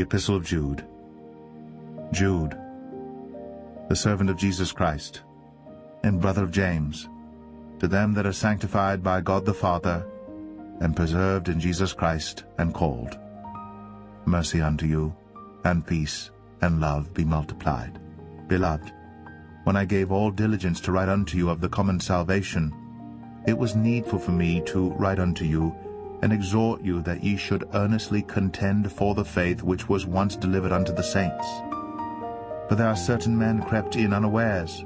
The Epistle of Jude. Jude, the servant of Jesus Christ, and brother of James, to them that are sanctified by God the Father, and preserved in Jesus Christ, and called. Mercy unto you, and peace, and love be multiplied. Beloved, when I gave all diligence to write unto you of the common salvation, it was needful for me to write unto you, and exhort you that ye should earnestly contend for the faith which was once delivered unto the saints. For there are certain men crept in unawares,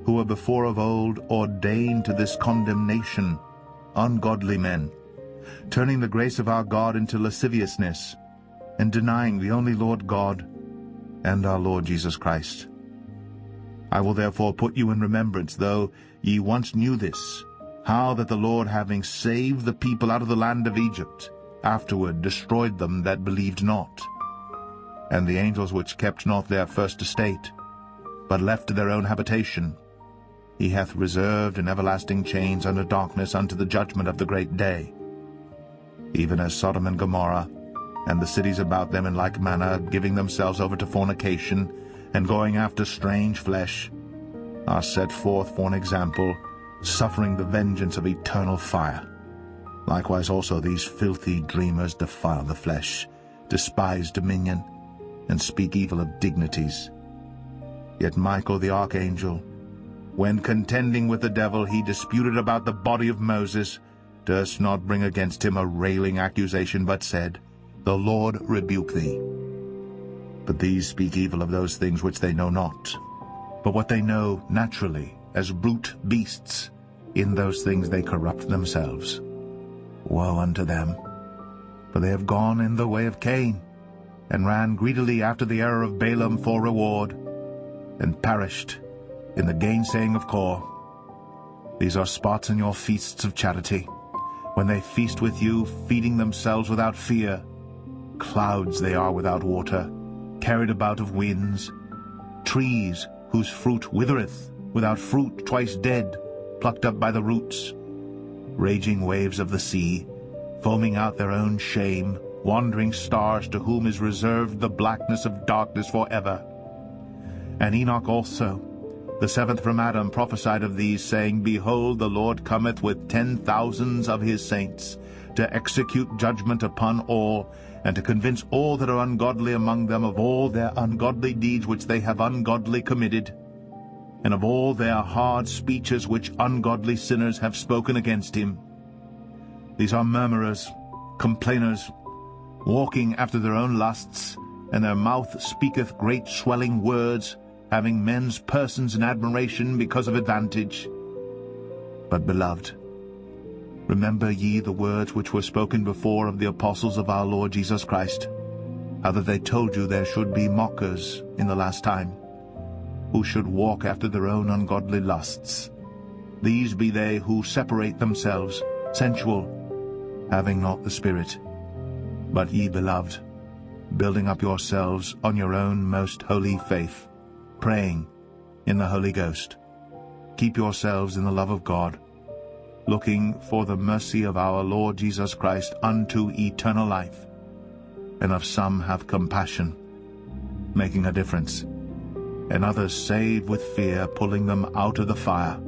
who were before of old ordained to this condemnation, ungodly men, turning the grace of our God into lasciviousness, and denying the only Lord God and our Lord Jesus Christ. I will therefore put you in remembrance, though ye once knew this, how that the Lord, having saved the people out of the land of Egypt, afterward destroyed them that believed not. And the angels which kept not their first estate, but left to their own habitation, he hath reserved in everlasting chains under darkness unto the judgment of the great day. Even as Sodom and Gomorrah, and the cities about them in like manner, giving themselves over to fornication, and going after strange flesh, are set forth for an example, suffering the vengeance of eternal fire. Likewise also these filthy dreamers defile the flesh, despise dominion, and speak evil of dignities. Yet Michael the archangel, when contending with the devil he disputed about the body of Moses, durst not bring against him a railing accusation, but said, The Lord rebuke thee. But these speak evil of those things which they know not, but what they know naturally, as brute beasts, in those things they corrupt themselves. Woe unto them! For they have gone in the way of Cain, and ran greedily after the error of Balaam for reward, and perished in the gainsaying of Kor. These are spots in your feasts of charity, when they feast with you, feeding themselves without fear. Clouds they are without water, carried about of winds, trees whose fruit withereth, without fruit, twice dead, plucked up by the roots, raging waves of the sea, foaming out their own shame, wandering stars to whom is reserved the blackness of darkness forever. And Enoch also, the seventh from Adam, prophesied of these, saying, Behold, the Lord cometh with 10,000s of his saints, to execute judgment upon all, and to convince all that are ungodly among them of all their ungodly deeds which they have ungodly committed, and of all their hard speeches which ungodly sinners have spoken against him. These are murmurers, complainers, walking after their own lusts, and their mouth speaketh great swelling words, having men's persons in admiration because of advantage. But, beloved, remember ye the words which were spoken before of the apostles of our Lord Jesus Christ, how that they told you there should be mockers in the last time, who should walk after their own ungodly lusts. These be they who separate themselves, sensual, having not the Spirit. But ye, beloved, building up yourselves on your own most holy faith, praying in the Holy Ghost, keep yourselves in the love of God, looking for the mercy of our Lord Jesus Christ unto eternal life. And of some have compassion, making a difference, and others save with fear, pulling them out of the fire,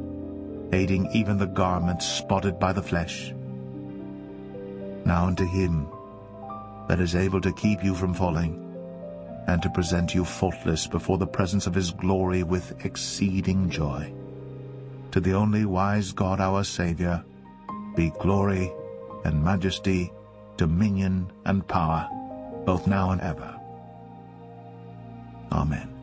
hating even the garments spotted by the flesh. Now unto him that is able to keep you from falling, and to present you faultless before the presence of his glory with exceeding joy, to the only wise God our Saviour, be glory and majesty, dominion and power, both now and ever. Amen.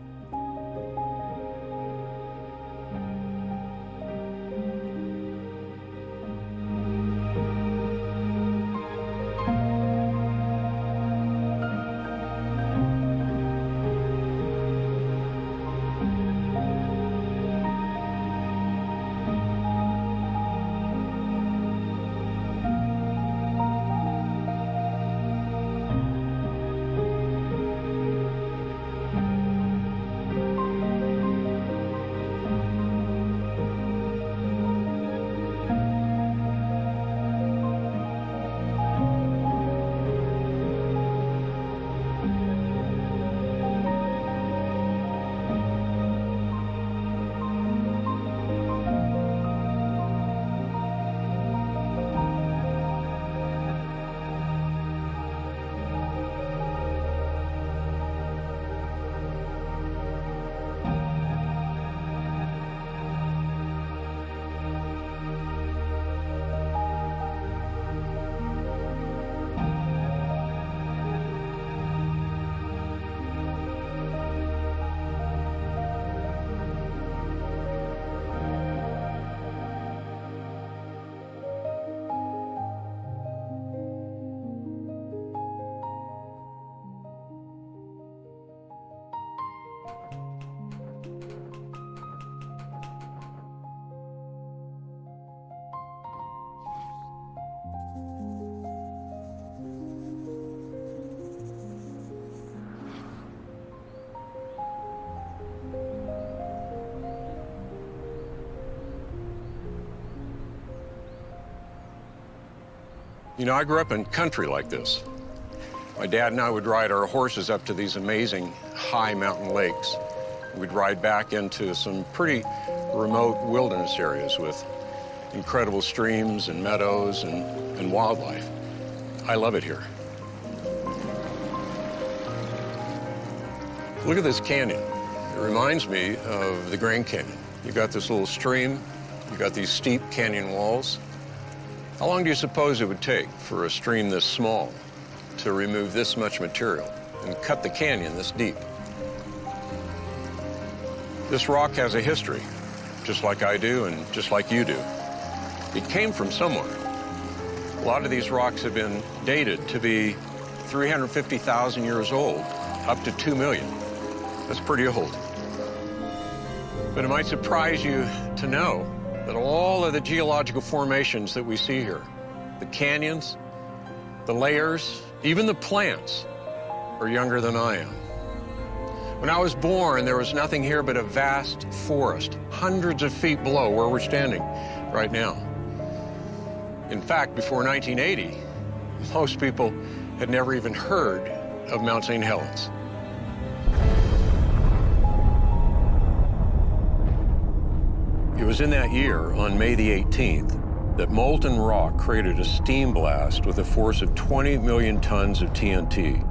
You know, I grew up in country like this. My dad and I would ride our horses up to these amazing high mountain lakes. We'd ride back into some pretty remote wilderness areas with incredible streams and meadows and wildlife. I love it here. Look at this canyon. It reminds me of the Grand Canyon. You've got this little stream, you've got these steep canyon walls. How long do you suppose it would take for a stream this small to remove this much material and cut the canyon this deep? This rock has a history, just like I do and just like you do. It came from somewhere. A lot of these rocks have been dated to be 350,000 years old, up to 2 million. That's pretty old. But it might surprise you to know that all of the geological formations that we see here, the canyons, the layers, even the plants, are younger than I am. When I was born, there was nothing here but a vast forest, hundreds of feet below where we're standing right now. In fact, before 1980, most people had never even heard of Mount St. Helens. It was in that year, on May the 18th, that molten rock created a steam blast with a force of 20 million tons of TNT.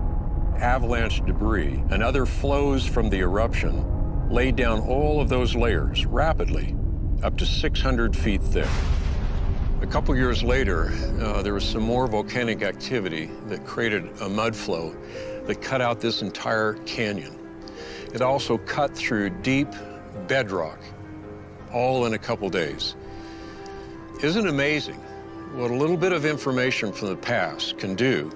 Avalanche debris and other flows from the eruption laid down all of those layers rapidly, up to 600 feet thick. A couple years later, there was some more volcanic activity that created a mud flow that cut out this entire canyon. It also cut through deep bedrock, all in a couple days. Isn't it amazing what a little bit of information from the past can do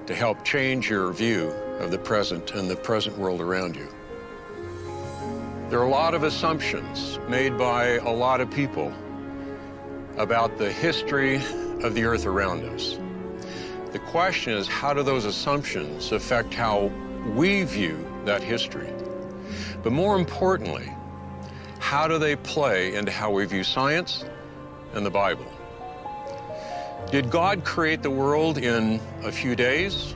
to help change your view of the present and the present world around you? There are a lot of assumptions made by a lot of people about the history of the earth around us. The question is, how do those assumptions affect how we view that history? But more importantly, how do they play into how we view science and the Bible? Did God create the world in a few days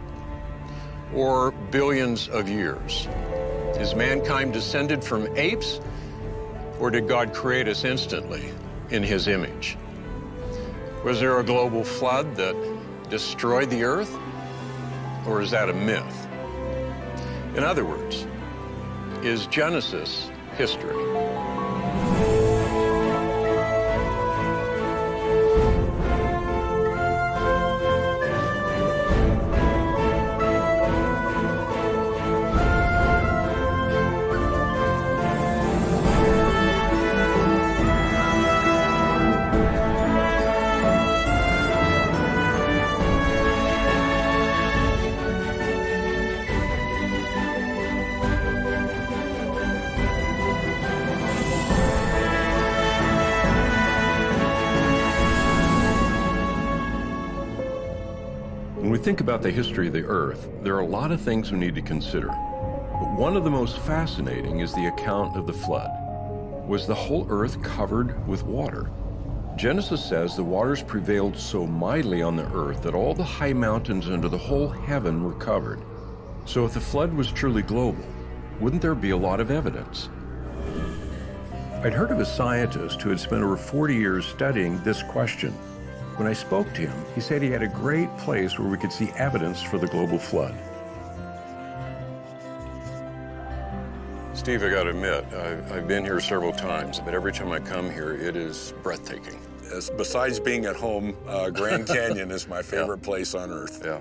or billions of years? Is mankind descended from apes, or did God create us instantly in his image? Was there a global flood that destroyed the earth, or is that a myth? In other words, is Genesis history? When we think about the history of the earth, there are a lot of things we need to consider. But one of the most fascinating is the account of the flood. Was the whole earth covered with water? Genesis says the waters prevailed so mightily on the earth that all the high mountains under the whole heaven were covered. So if the flood was truly global, wouldn't there be a lot of evidence? I'd heard of a scientist who had spent over 40 years studying this question. When I spoke to him, he said he had a great place where we could see evidence for the global flood. Steve, I gotta admit, I've been here several times, but every time I come here, it is breathtaking. Besides being at home, Grand Canyon is my favorite place on earth. Yeah.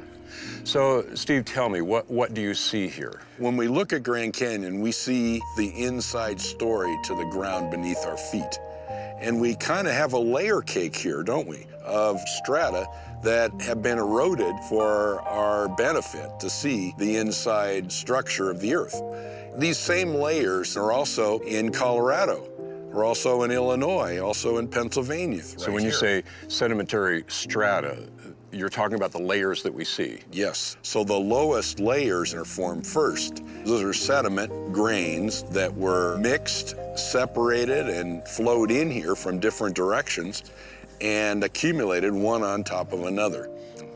So, Steve, tell me, what do you see here? When we look at Grand Canyon, we see the inside story to the ground beneath our feet. And we kind of have a layer cake here, don't we, of strata that have been eroded for our benefit to see the inside structure of the earth. These same layers are also in Colorado. We're also in Illinois, also in Pennsylvania. So when you say sedimentary strata, you're talking about the layers that we see? Yes. So the lowest layers are formed first. Those are sediment grains that were mixed, separated, and flowed in here from different directions and accumulated one on top of another.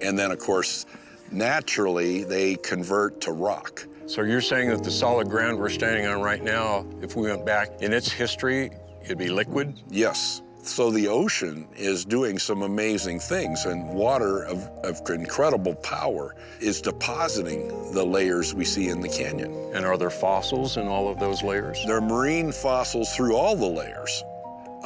And then, of course, naturally, they convert to rock. So you're saying that the solid ground we're standing on right now, if we went back in its history, it'd be liquid? Yes. So the ocean is doing some amazing things, and water of incredible power is depositing the layers we see in the canyon. And are there fossils in all of those layers? There are marine fossils through all the layers.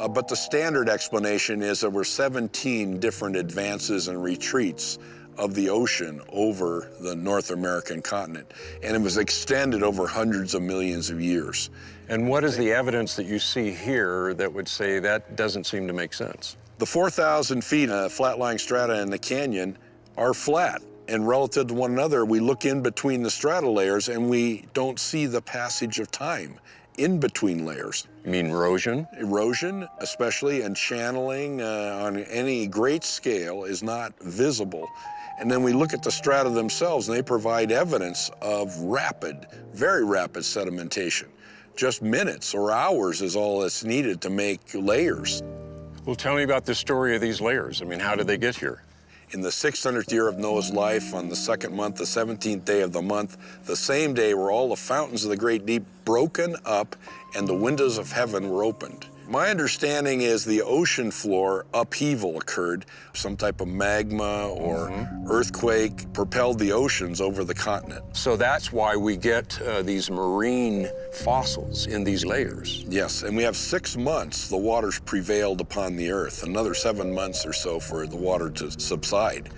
But the standard explanation is there were 17 different advances and retreats of the ocean over the North American continent, and it was extended over hundreds of millions of years. And what is the evidence that you see here that would say that doesn't seem to make sense? The 4,000 feet of flat-lying strata in the canyon are flat, and relative to one another, we look in between the strata layers and we don't see the passage of time in between layers. You mean erosion? Erosion, especially, and channeling on any great scale is not visible. And then we look at the strata themselves, and they provide evidence of rapid, very rapid sedimentation. Just minutes or hours is all that's needed to make layers. Well, tell me about the story of these layers. I mean, how did they get here? In the 600th year of Noah's life, on the second month, the 17th day of the month, the same day were all the fountains of the great deep broken up and the windows of heaven were opened. My understanding is the ocean floor upheaval occurred. Some type of magma or earthquake propelled the oceans over the continent. So that's why we get these marine fossils in these layers. Yes, and we have 6 months the waters prevailed upon the earth, another 7 months or so for the water to subside.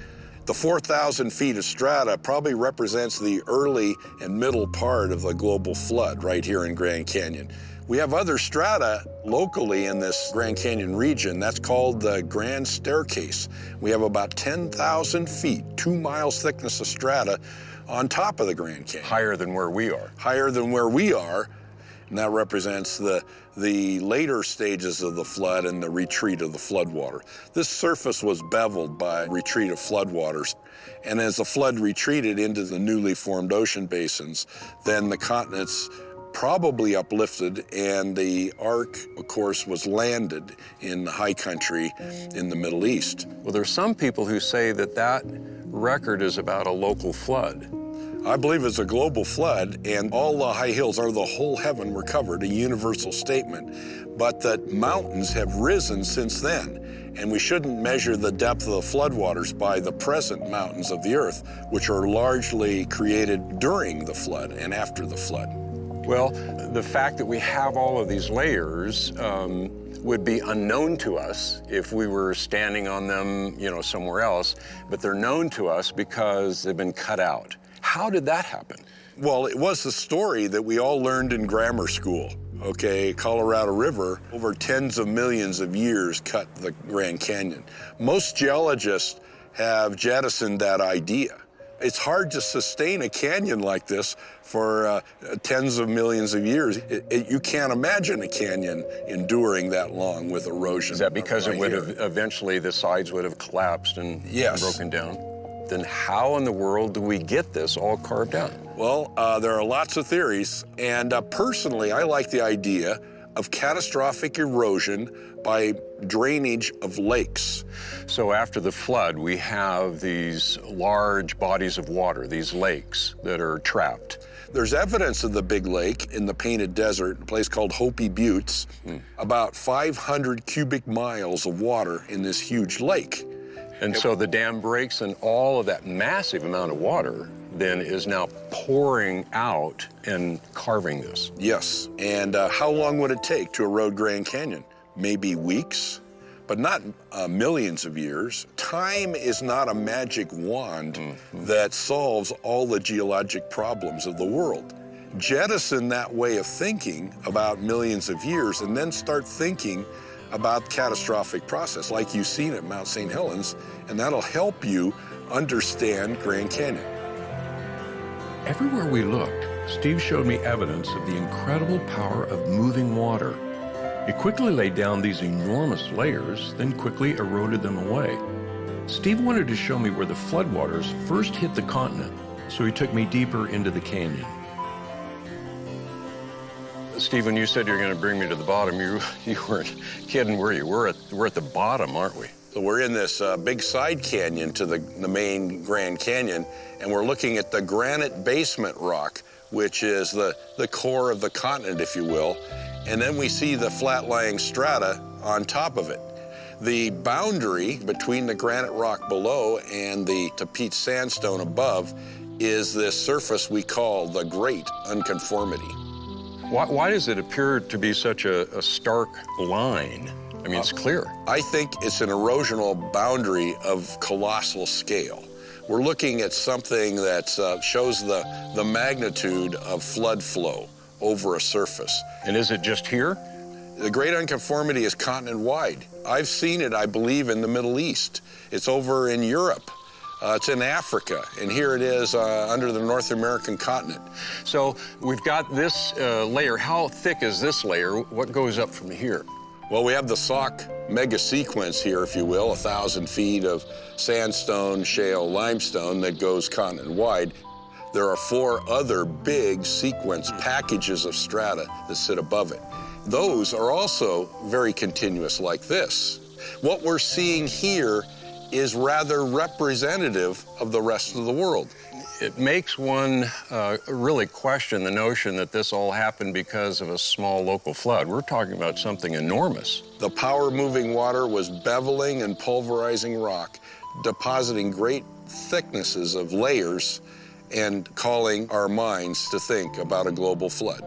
The 4,000 feet of strata probably represents the early and middle part of the global flood right here in Grand Canyon. We have other strata locally in this Grand Canyon region. That's called the Grand Staircase. We have about 10,000 feet, 2 miles thickness of strata on top of the Grand Canyon. Higher than where we are. Higher than where we are, and that represents the later stages of the flood and the retreat of the floodwater. This surface was beveled by retreat of floodwaters, and as the flood retreated into the newly formed ocean basins, then the continents probably uplifted, and the ark, of course, was landed in the high country in the Middle East. Well, there's some people who say that that record is about a local flood. I believe it's a global flood, and all the high hills or the whole heaven were covered, a universal statement. But that mountains have risen since then, and we shouldn't measure the depth of the floodwaters by the present mountains of the earth, which are largely created during the flood and after the flood. Well, the fact that we have all of these layers would be unknown to us if we were standing on them, you know, somewhere else, but they're known to us because they've been cut out. How did that happen? Well, it was the story that we all learned in grammar school. Okay, Colorado River, over tens of millions of years, cut the Grand Canyon. Most geologists have jettisoned that idea. It's hard to sustain a canyon like this for tens of millions of years. You can't imagine a canyon enduring that long with erosion. Is that because right it would here. have eventually the sides would have collapsed and Yes. broken down? Then how in the world do we get this all carved out? Well, there are lots of theories, and personally, I like the idea of catastrophic erosion by drainage of lakes. So after the flood, we have these large bodies of water, these lakes that are trapped. There's evidence of the big lake in the Painted Desert, a place called Hopi Buttes, about 500 cubic miles of water in this huge lake. And so the dam breaks, and all of that massive amount of water then is now pouring out and carving this. Yes, and how long would it take to erode Grand Canyon? Maybe weeks, but not millions of years. Time is not a magic wand that solves all the geologic problems of the world. Jettison that way of thinking about millions of years and then start thinking about catastrophic process like you've seen at Mount St. Helens, and that'll help you understand Grand Canyon. Everywhere we looked, Steve showed me evidence of the incredible power of moving water. It quickly laid down these enormous layers, then quickly eroded them away. Steve wanted to show me where the floodwaters first hit the continent, so he took me deeper into the canyon. Steve, when you said you're going to bring me to the bottom, you weren't kidding, were you? We're at the bottom, aren't we? So we're in this big side canyon to the main Grand Canyon, and we're looking at the granite basement rock, which is the core of the continent, if you will. And then we see the flat-lying strata on top of it. The boundary between the granite rock below and the Tapete sandstone above is this surface we call the Great Unconformity. Why does it appear to be such a stark line? I mean, it's clear. I think it's an erosional boundary of colossal scale. We're looking at something that shows the magnitude of flood flow over a surface. And is it just here? The Great Unconformity is continent-wide. I've seen it, I believe, in the Middle East. It's over in Europe. It's in Africa, and here it is under the North American continent. So we've got this layer. How thick is this layer? What goes up from here? Well, we have the Sauk mega sequence here, if you will, 1,000 feet of sandstone, shale, limestone that goes continent-wide. There are 4 other big sequence packages of strata that sit above it. Those are also very continuous like this. What we're seeing here is rather representative of the rest of the world. It makes one really question the notion that this all happened because of a small local flood. We're talking about something enormous. The power-moving water was beveling and pulverizing rock, depositing great thicknesses of layers and calling our minds to think about a global flood.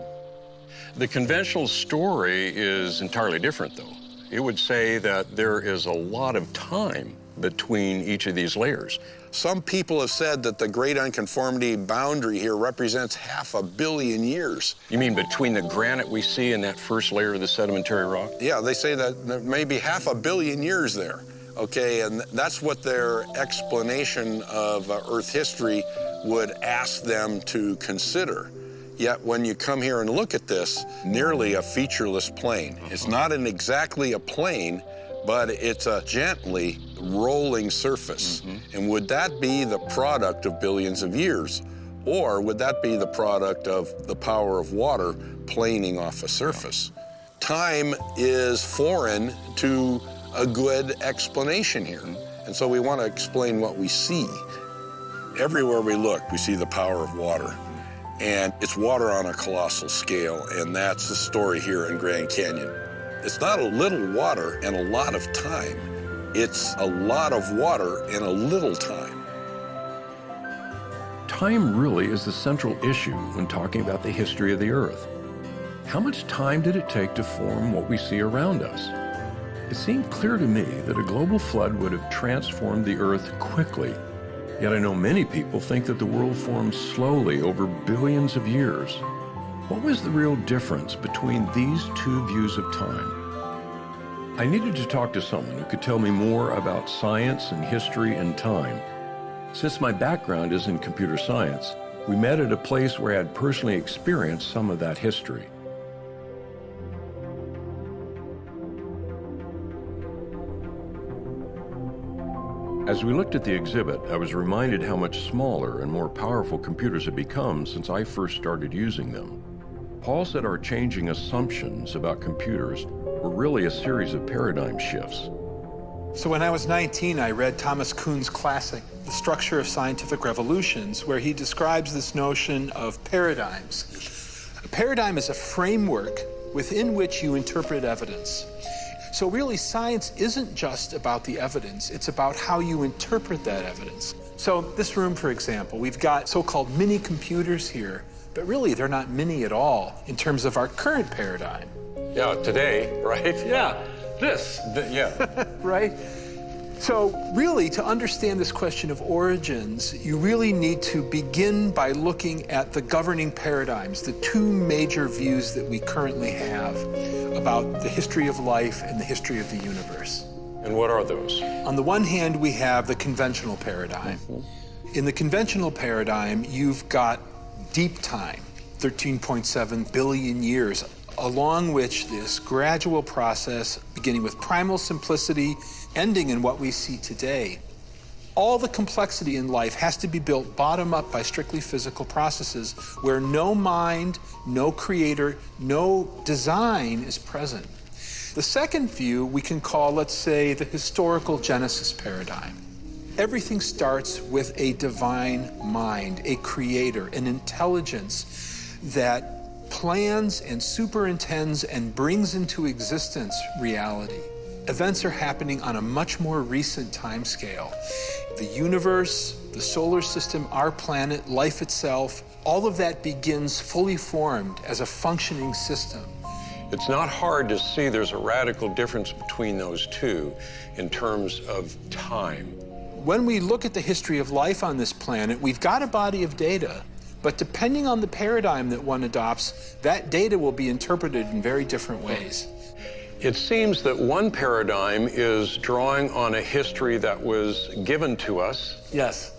The conventional story is entirely different, though. It would say that there is a lot of time between each of these layers. Some people have said that the Great Unconformity boundary here represents 500 million years. You mean between the granite we see and that first layer of the sedimentary rock? Yeah, they say that there may be 500 million years there. Okay, and that's what their explanation of Earth history would ask them to consider. Yet when you come here and look at this, nearly a featureless plain. It's not exactly a plain, but it's a gently rolling surface. And would that be the product of billions of years? Or would that be the product of the power of water planing off a surface? Time is foreign to a good explanation here. And so we want to explain what we see. Everywhere we look, we see the power of water. And it's water on a colossal scale, and that's the story here in Grand Canyon. It's not a little water and a lot of time. It's a lot of water and a little time. Time really is the central issue when talking about the history of the Earth. How much time did it take to form what we see around us? It seemed clear to me that a global flood would have transformed the Earth quickly. Yet I know many people think that the world formed slowly over billions of years. What was the real difference between these two views of time? I needed to talk to someone who could tell me more about science and history and time. Since my background is in computer science, we met at a place where I had personally experienced some of that history. As we looked at the exhibit, I was reminded how much smaller and more powerful computers have become since I first started using them. Paul said our changing assumptions about computers were really a series of paradigm shifts. So when I was 19, I read Thomas Kuhn's classic, The Structure of Scientific Revolutions, where he describes this notion of paradigms. A paradigm is a framework within which you interpret evidence. So really, science isn't just about the evidence, it's about how you interpret that evidence. So this room, for example, we've got so-called mini computers here, but really they're not mini at all in terms of our current paradigm. Yeah, today, right? Yeah, this. Yeah. Right? So really, to understand this question of origins, you really need to begin by looking at the governing paradigms, the two major views that we currently have about the history of life and the history of the universe. And what are those? On the one hand, we have the conventional paradigm. In the conventional paradigm, you've got deep time, 13.7 billion years, along which this gradual process, beginning with primal simplicity, ending in what we see today. All the complexity in life has to be built bottom up by strictly physical processes where no mind, no creator, no design is present. The second view we can call, let's say, the historical Genesis paradigm. Everything starts with a divine mind, a creator, an intelligence that plans and superintends and brings into existence reality. Events are happening on a much more recent time scale. The universe, the solar system, our planet, life itself, all of that begins fully formed as a functioning system. It's not hard to see there's a radical difference between those two in terms of time. When we look at the history of life on this planet, we've got a body of data, but depending on the paradigm that one adopts, that data will be interpreted in very different ways. It seems that one paradigm is drawing on a history that was given to us. Yes.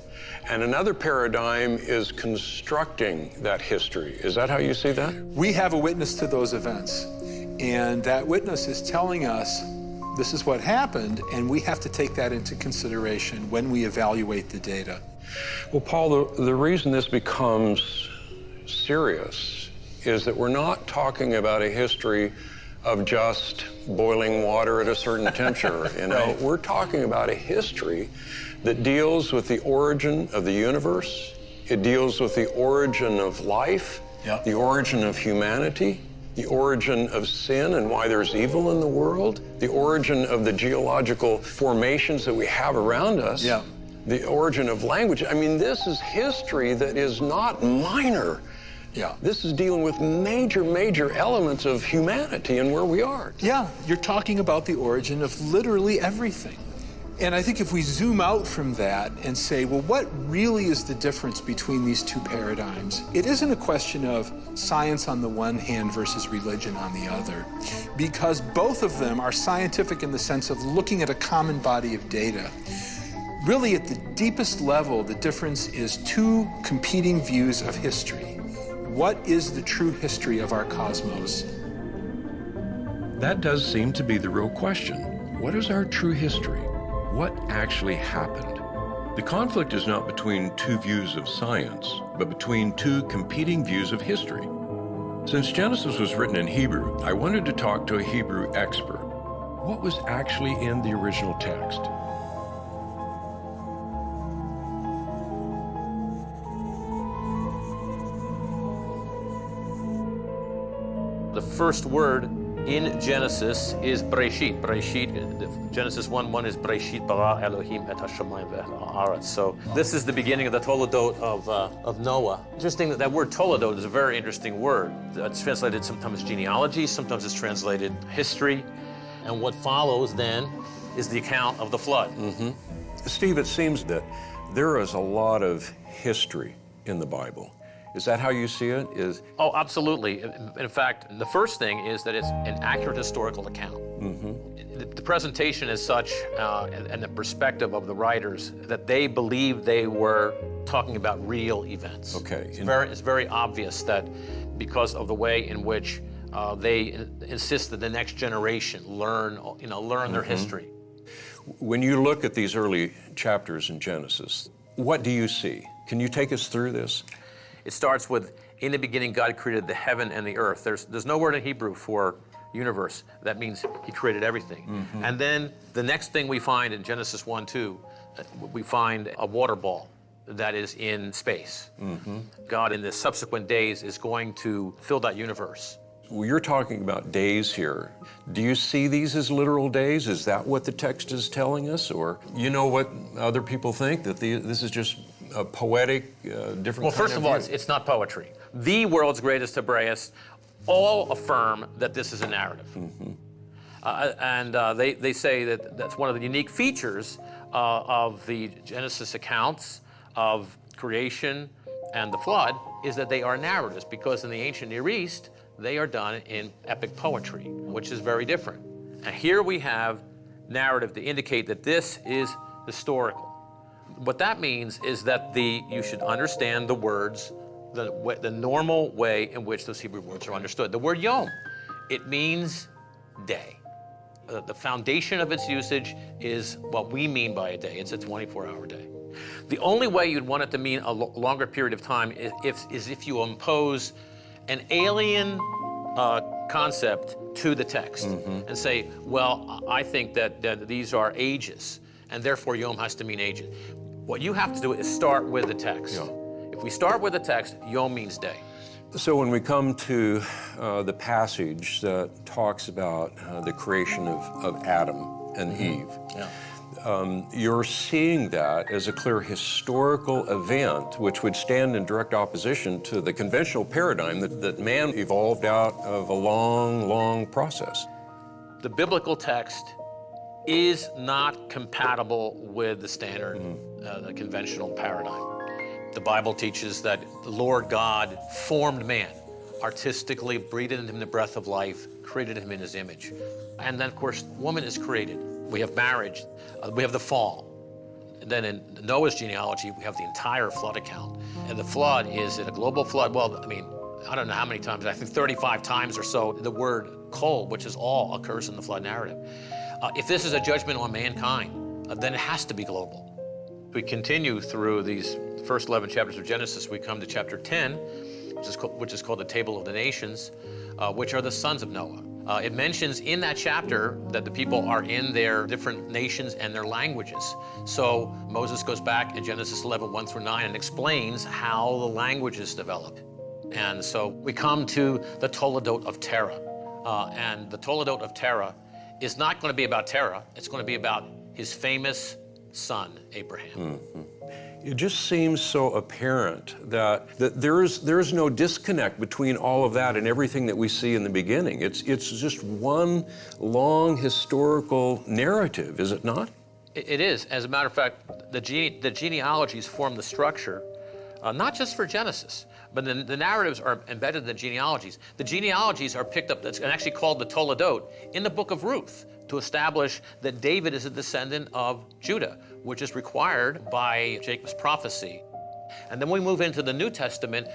And another paradigm is constructing that history. Is that how you see that? We have a witness to those events, and that witness is telling us this is what happened, and we have to take that into consideration when we evaluate the data. Well, Paul, the reason this becomes serious is that we're not talking about a history of just boiling water at a certain temperature. You know, Right. We're talking about a history that deals with the origin of the universe. It deals with the origin of life, Yep. the origin of humanity, the origin of sin and why there's evil in the world, the origin of the geological formations that we have around us, Yeah. the origin of language. I mean, this is history that is not minor. Yeah. This is dealing with major, major elements of humanity and where we are. Yeah, you're talking about the origin of literally everything. And I think if we zoom out from that and say, well, what really is the difference between these two paradigms? It isn't a question of science on the one hand versus religion on the other, because both of them are scientific in the sense of looking at a common body of data. Really, at the deepest level, the difference is two competing views of history. What is the true history of our cosmos? That does seem to be the real question. What is our true history? What actually happened? The conflict is not between two views of science, but between two competing views of history. Since Genesis was written in Hebrew, I wanted to talk to a Hebrew expert. What was actually in the original text? The first word in Genesis is Breshit. Breshit, Genesis 1:1 is Breshit bara Elohim et hashamayim ve'ha'aretz. So this is the beginning of the Toledot of Noah. Interesting that word Toledot is a very interesting word. It's translated sometimes genealogy, sometimes it's translated history. And what follows then is the account of the flood. Steve, it seems that there is a lot of history in the Bible. Is that how you see it? Oh, absolutely. In fact, the first thing is that it's an accurate historical account. The presentation is such, and the perspective of the writers, that they believe they were talking about real events. Okay. It's very obvious that because of the way in which they insist that the next generation learn their history. When you look at these early chapters in Genesis, what do you see? Can you take us through this? It starts with, in the beginning, God created the heaven and the earth. There's no word in Hebrew for universe. That means he created everything. And then the next thing we find in Genesis 1:2, we find a water ball that is in space. God, in the subsequent days, is going to fill that universe. Well, you're talking about days here. Do you see these as literal days? Is that what the text is telling us? Or you know what other people think, that this is just a poetic, different Well, first kind of all, view? it's not poetry. The world's greatest Hebraists all affirm that this is a narrative. They say that that's one of the unique features of the Genesis accounts of creation and the flood, is that they are narratives, because in the ancient Near East, they are done in epic poetry, which is very different. And here we have narrative to indicate that this is historical. What that means is that you should understand the words, the normal way in which those Hebrew words are understood. The word yom, it means day. The foundation of its usage is what we mean by a day. It's a 24-hour day. The only way you'd want it to mean a longer period of time is if you impose an alien concept to the text and say, well, I think that these are ages, and therefore Yom has to mean ages. What you have to do is start with the text. Yeah. If we start with the text, Yom means day. So when we come to the passage that talks about the creation of Adam and Eve, you're seeing that as a clear historical event which would stand in direct opposition to the conventional paradigm that man evolved out of a long, long process. The biblical text is not compatible with the standard, the conventional paradigm. The Bible teaches that the Lord God formed man, artistically breathed into him the breath of life, created him in his image. And then, of course, woman is created. We have marriage, we have the fall. And then in Noah's genealogy, we have the entire flood account. And the flood is a global flood. Well, I mean, I don't know how many times, I think 35 times or so, the word kol, which is all, occurs in the flood narrative. If this is a judgment on mankind, then it has to be global. We continue through these first 11 chapters of Genesis. We come to chapter 10, which is called the Table of the Nations, which are the sons of Noah. It mentions in that chapter that the people are in their different nations and their languages. So Moses goes back in Genesis 11, 1 through 9, and explains how the languages develop. And so we come to the Toledot of Terah. And the Toledot of Terah is not going to be about Terah. It's going to be about his famous son, Abraham. It just seems so apparent that there is no disconnect between all of that and everything that we see in the beginning. It's just one long historical narrative, is it not? It is. As a matter of fact, the genealogies form the structure, not just for Genesis, but the narratives are embedded in the genealogies. The genealogies are picked up, that's actually called the Toledot, in the book of Ruth, to establish that David is a descendant of Judah, which is required by Jacob's prophecy. And then we move into the New Testament.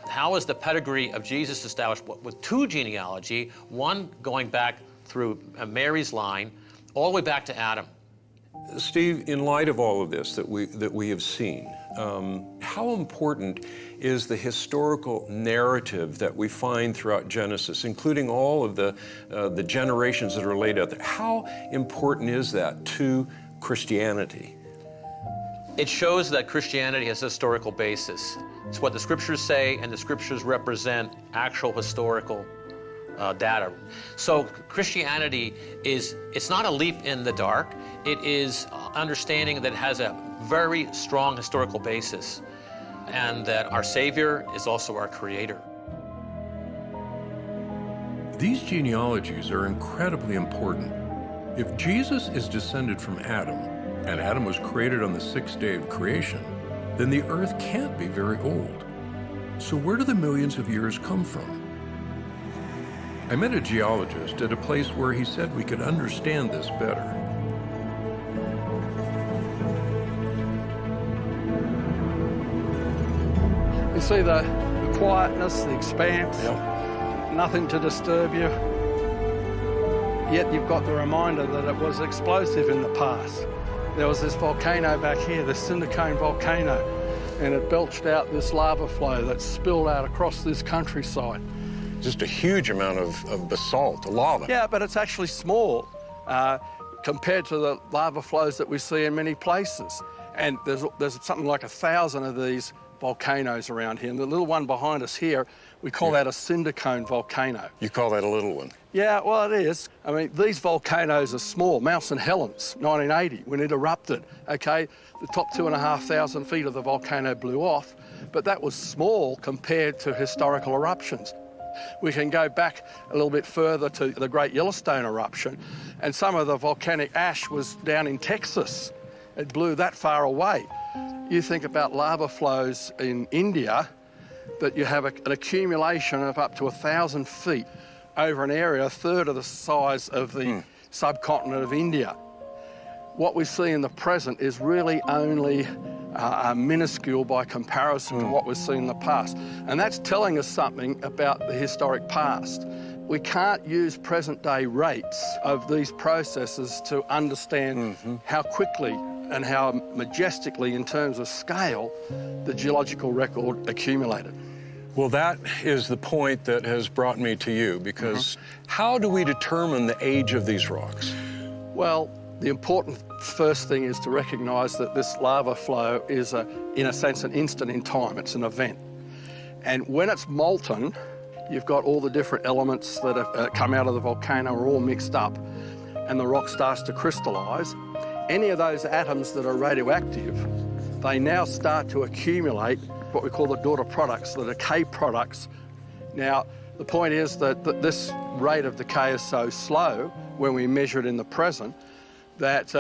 How is the pedigree of Jesus established? With two genealogy, one going back through Mary's line, all the way back to Adam. Steve, in light of all of this that we have seen, how important is the historical narrative that we find throughout Genesis, including all of the generations that are laid out there? How important is that to Christianity? It shows that Christianity has a historical basis. It's what the scriptures say, and the scriptures represent actual historical data. So Christianity it's not a leap in the dark. It is understanding that it has a very strong historical basis, and that our Savior is also our Creator. These genealogies are incredibly important. If Jesus is descended from Adam, and Adam was created on the sixth day of creation, then the earth can't be very old. So where do the millions of years come from? I met a geologist at a place where he said we could understand this better. You see the quietness, the expanse, nothing to disturb you. Yet you've got the reminder that it was explosive in the past. There was this volcano back here, the cinder cone volcano, and it belched out this lava flow that spilled out across this countryside. Just a huge amount of basalt, lava. Yeah, but it's actually small compared to the lava flows that we see in many places. And there's something like 1,000 of these volcanoes around here. And the little one behind us here, we call that a cinder cone volcano. You call that a little one? Yeah, well, it is. I mean, these volcanoes are small. Mount St. Helens, 1980, when it erupted, okay? The top 2,500 feet of the volcano blew off, but that was small compared to historical eruptions. We can go back a little bit further to the Great Yellowstone eruption, and some of the volcanic ash was down in Texas. It blew that far away. You think about lava flows in India, that you have an accumulation of up to 1,000 feet over an area a third of the size of the subcontinent of India. What we see in the present is really only minuscule by comparison to what we've seen in the past. And that's telling us something about the historic past. We can't use present-day rates of these processes to understand how quickly and how majestically, in terms of scale, the geological record accumulated. Well, that is the point that has brought me to you, because how do we determine the age of these rocks? Well, the important first thing is to recognise that this lava flow is, in a sense, an instant in time. It's an event. And when it's molten, you've got all the different elements that have come out of the volcano are all mixed up, and the rock starts to crystallise. Any of those atoms that are radioactive, they now start to accumulate what we call the daughter products, the decay products. Now, the point is that this rate of decay is so slow when we measure it in the present that,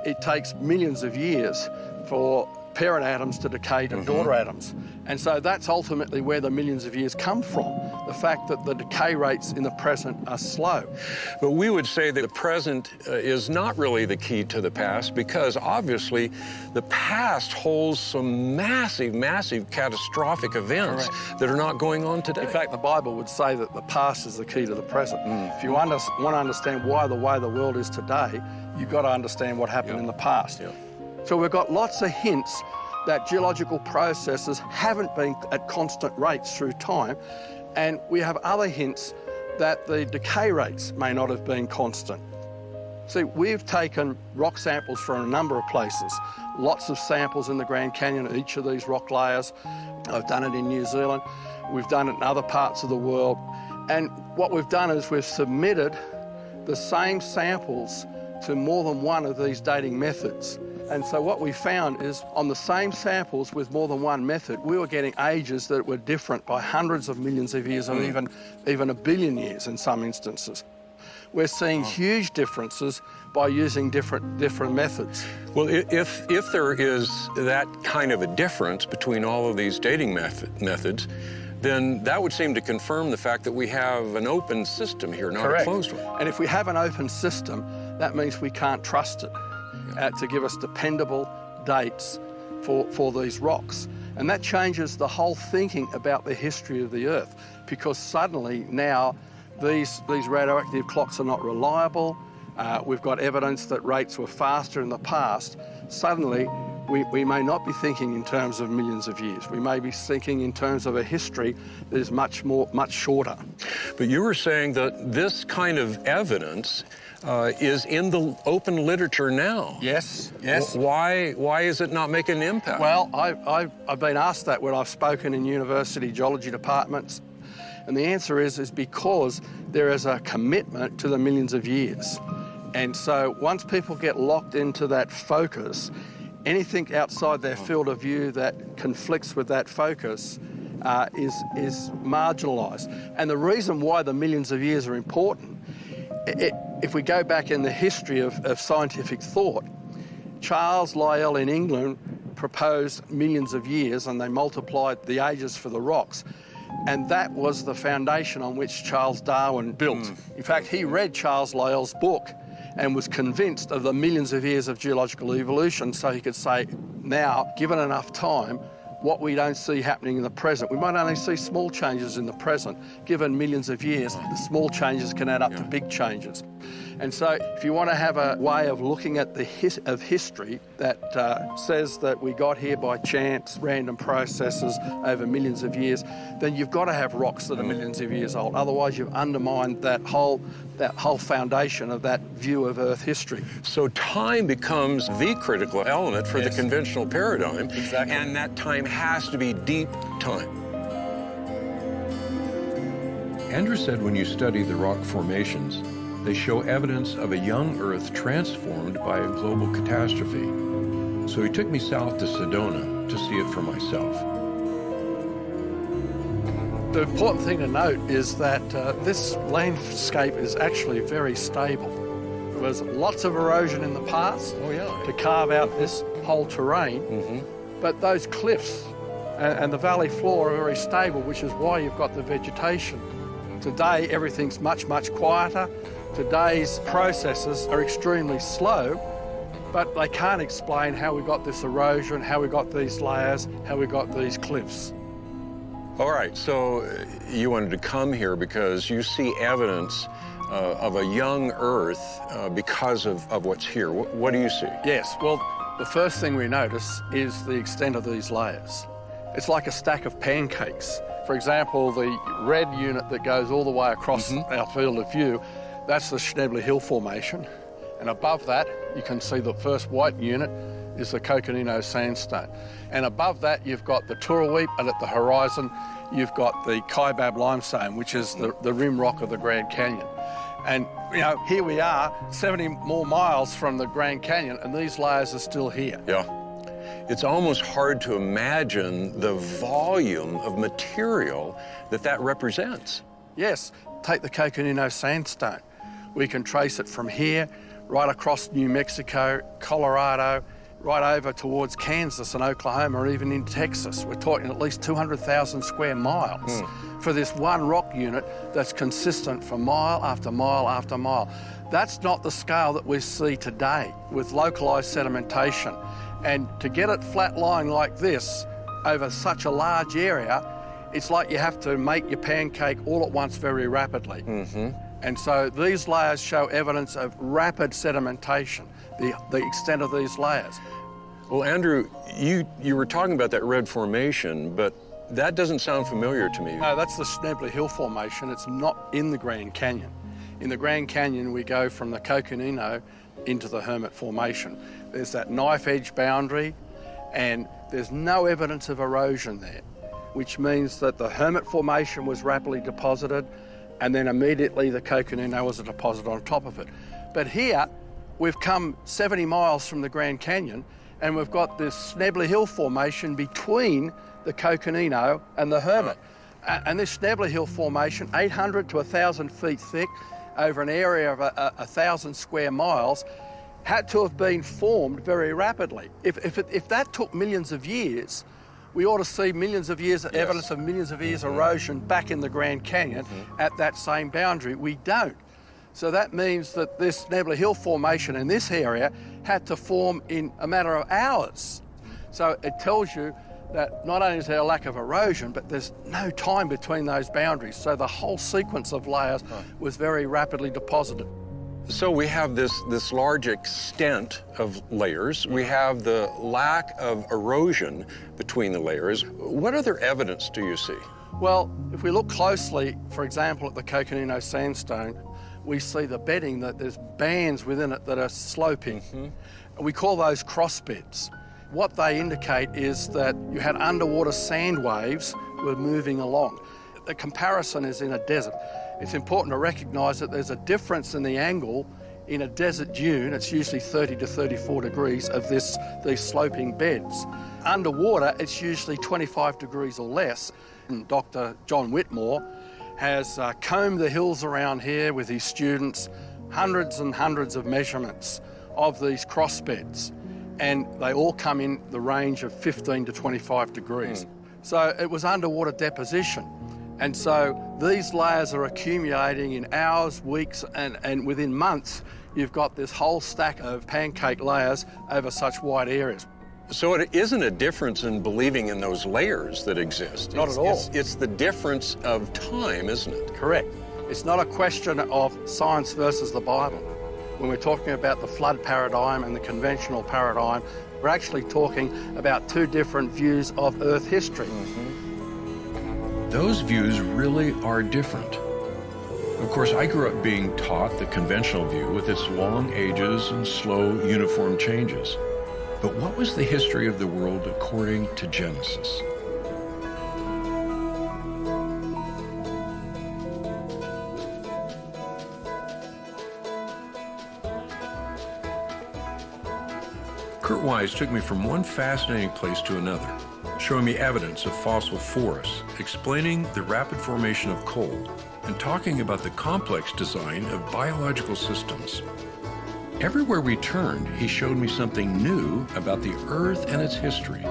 it takes millions of years for parent atoms to decay to daughter atoms. And so that's ultimately where the millions of years come from, the fact that the decay rates in the present are slow. But we would say that the present is not really the key to the past, because obviously the past holds some massive, massive catastrophic events that are not going on today. In fact, the Bible would say that the past is the key to the present. If you want to understand why the way the world is today, you've got to understand what happened in the past. So we've got lots of hints that geological processes haven't been at constant rates through time, and we have other hints that the decay rates may not have been constant. See, we've taken rock samples from a number of places, lots of samples in the Grand Canyon, each of these rock layers. I've done it in New Zealand, we've done it in other parts of the world, and what we've done is we've submitted the same samples to more than one of these dating methods. And so what we found is on the same samples with more than one method, we were getting ages that were different by hundreds of millions of years, or even a billion years in some instances. We're seeing huge differences by using different methods. Well, if there is that kind of a difference between all of these dating methods, then that would seem to confirm the fact that we have an open system here, not a closed one. And if we have an open system, that means we can't trust it to give us dependable dates for these rocks. And that changes the whole thinking about the history of the Earth, because suddenly now these radioactive clocks are not reliable. We've got evidence that rates were faster in the past. Suddenly, we may not be thinking in terms of millions of years. We may be thinking in terms of a history that is much shorter. But you were saying that this kind of evidence is in the open literature now. Yes. Why is it not making an impact? Well, I've been asked that when I've spoken in university geology departments, and the answer is because there is a commitment to the millions of years. And so once people get locked into that focus, anything outside their field of view that conflicts with that focus is marginalised. And the reason why the millions of years are important, if we go back in the history of scientific thought, Charles Lyell in England proposed millions of years, and they multiplied the ages for the rocks. And that was the foundation on which Charles Darwin built. In fact, he read Charles Lyell's book and was convinced of the millions of years of geological evolution, so he could say, now, given enough time, what we don't see happening in the present, we might only see small changes in the present. Given millions of years, the small changes can add up to big changes. And so if you want to have a way of looking at the history that says that we got here by chance, random processes over millions of years, then you've got to have rocks that are millions of years old. Otherwise, you've undermined that whole foundation of that view of Earth history. So time becomes the critical element for the conventional paradigm. Exactly. And that time has to be deep time. Andrew said when you study the rock formations, they show evidence of a young Earth transformed by a global catastrophe. So he took me south to Sedona to see it for myself. The important thing to note is that this landscape is actually very stable. There was lots of erosion in the past to carve out this whole terrain, but those cliffs and the valley floor are very stable, which is why you've got the vegetation. Today, everything's much quieter. Today's processes are extremely slow, but they can't explain how we got this erosion, how we got these layers, how we got these cliffs. All right, so you wanted to come here because you see evidence of a young Earth because of what's here. What do you see? Yes, well, the first thing we notice is the extent of these layers. It's like a stack of pancakes. For example, the red unit that goes all the way across our field of view, that's the Schnebly Hill Formation. And above that, you can see the first white unit is the Coconino Sandstone. And above that, you've got the Turaweep, and at the horizon, you've got the Kaibab Limestone, which is the rim rock of the Grand Canyon. And, you know, here we are, 70 more miles from the Grand Canyon, and these layers are still here. Yeah. It's almost hard to imagine the volume of material that represents. Yes, take the Coconino Sandstone. We can trace it from here, right across New Mexico, Colorado, right over towards Kansas and Oklahoma, or even in Texas. We're talking at least 200,000 square miles for this one rock unit that's consistent for mile after mile after mile. That's not the scale that we see today with localized sedimentation. And to get it flat lying like this over such a large area, it's like you have to make your pancake all at once very rapidly. And so these layers show evidence of rapid sedimentation, the extent of these layers. Well, Andrew, you were talking about that red formation, but that doesn't sound familiar to me. No, that's the Schnebly Hill Formation. It's not in the Grand Canyon. In the Grand Canyon, we go from the Coconino into the Hermit Formation. There's that knife-edge boundary, and there's no evidence of erosion there, which means that the Hermit Formation was rapidly deposited, and then immediately the Coconino was a deposit on top of it. But here, we've come 70 miles from the Grand Canyon, and we've got this Schnebly Hill Formation between the Coconino and the Hermit. And this Schnebly Hill Formation, 800 to 1,000 feet thick, over an area of 1,000 square miles, had to have been formed very rapidly. If that took millions of years, we ought to see millions of years, evidence of millions of years erosion back in the Grand Canyon at that same boundary. We don't. So that means that this Schnebly Hill Formation in this area had to form in a matter of hours. So it tells you that not only is there a lack of erosion, but there's no time between those boundaries. So the whole sequence of layers was very rapidly deposited. So we have this large extent of layers. We have the lack of erosion between the layers. What other evidence do you see? Well, if we look closely, for example, at the Coconino Sandstone, we see the bedding, that there's bands within it that are sloping. We call those crossbeds. What they indicate is that you had underwater sand waves were moving along. The comparison is in a desert. It's important to recognise that there's a difference in the angle in a desert dune. It's usually 30 to 34 degrees of these sloping beds. Underwater, it's usually 25 degrees or less. And Dr. John Whitmore has combed the hills around here with his students, hundreds and hundreds of measurements of these crossbeds, and they all come in the range of 15 to 25 degrees. So it was underwater deposition. And so these layers are accumulating in hours, weeks, and within months, you've got this whole stack of pancake layers over such wide areas. So it isn't a difference in believing in those layers that exist. Not at all. It's the difference of time, isn't it? Correct. It's not a question of science versus the Bible. When we're talking about the flood paradigm and the conventional paradigm, we're actually talking about two different views of Earth history. Those views really are different. Of course, I grew up being taught the conventional view with its long ages and slow, uniform changes. But what was the history of the world according to Genesis? Kurt Wise took me from one fascinating place to another, showing me evidence of fossil forests, explaining the rapid formation of coal, and talking about the complex design of biological systems. Everywhere we turned, he showed me something new about the Earth and its history.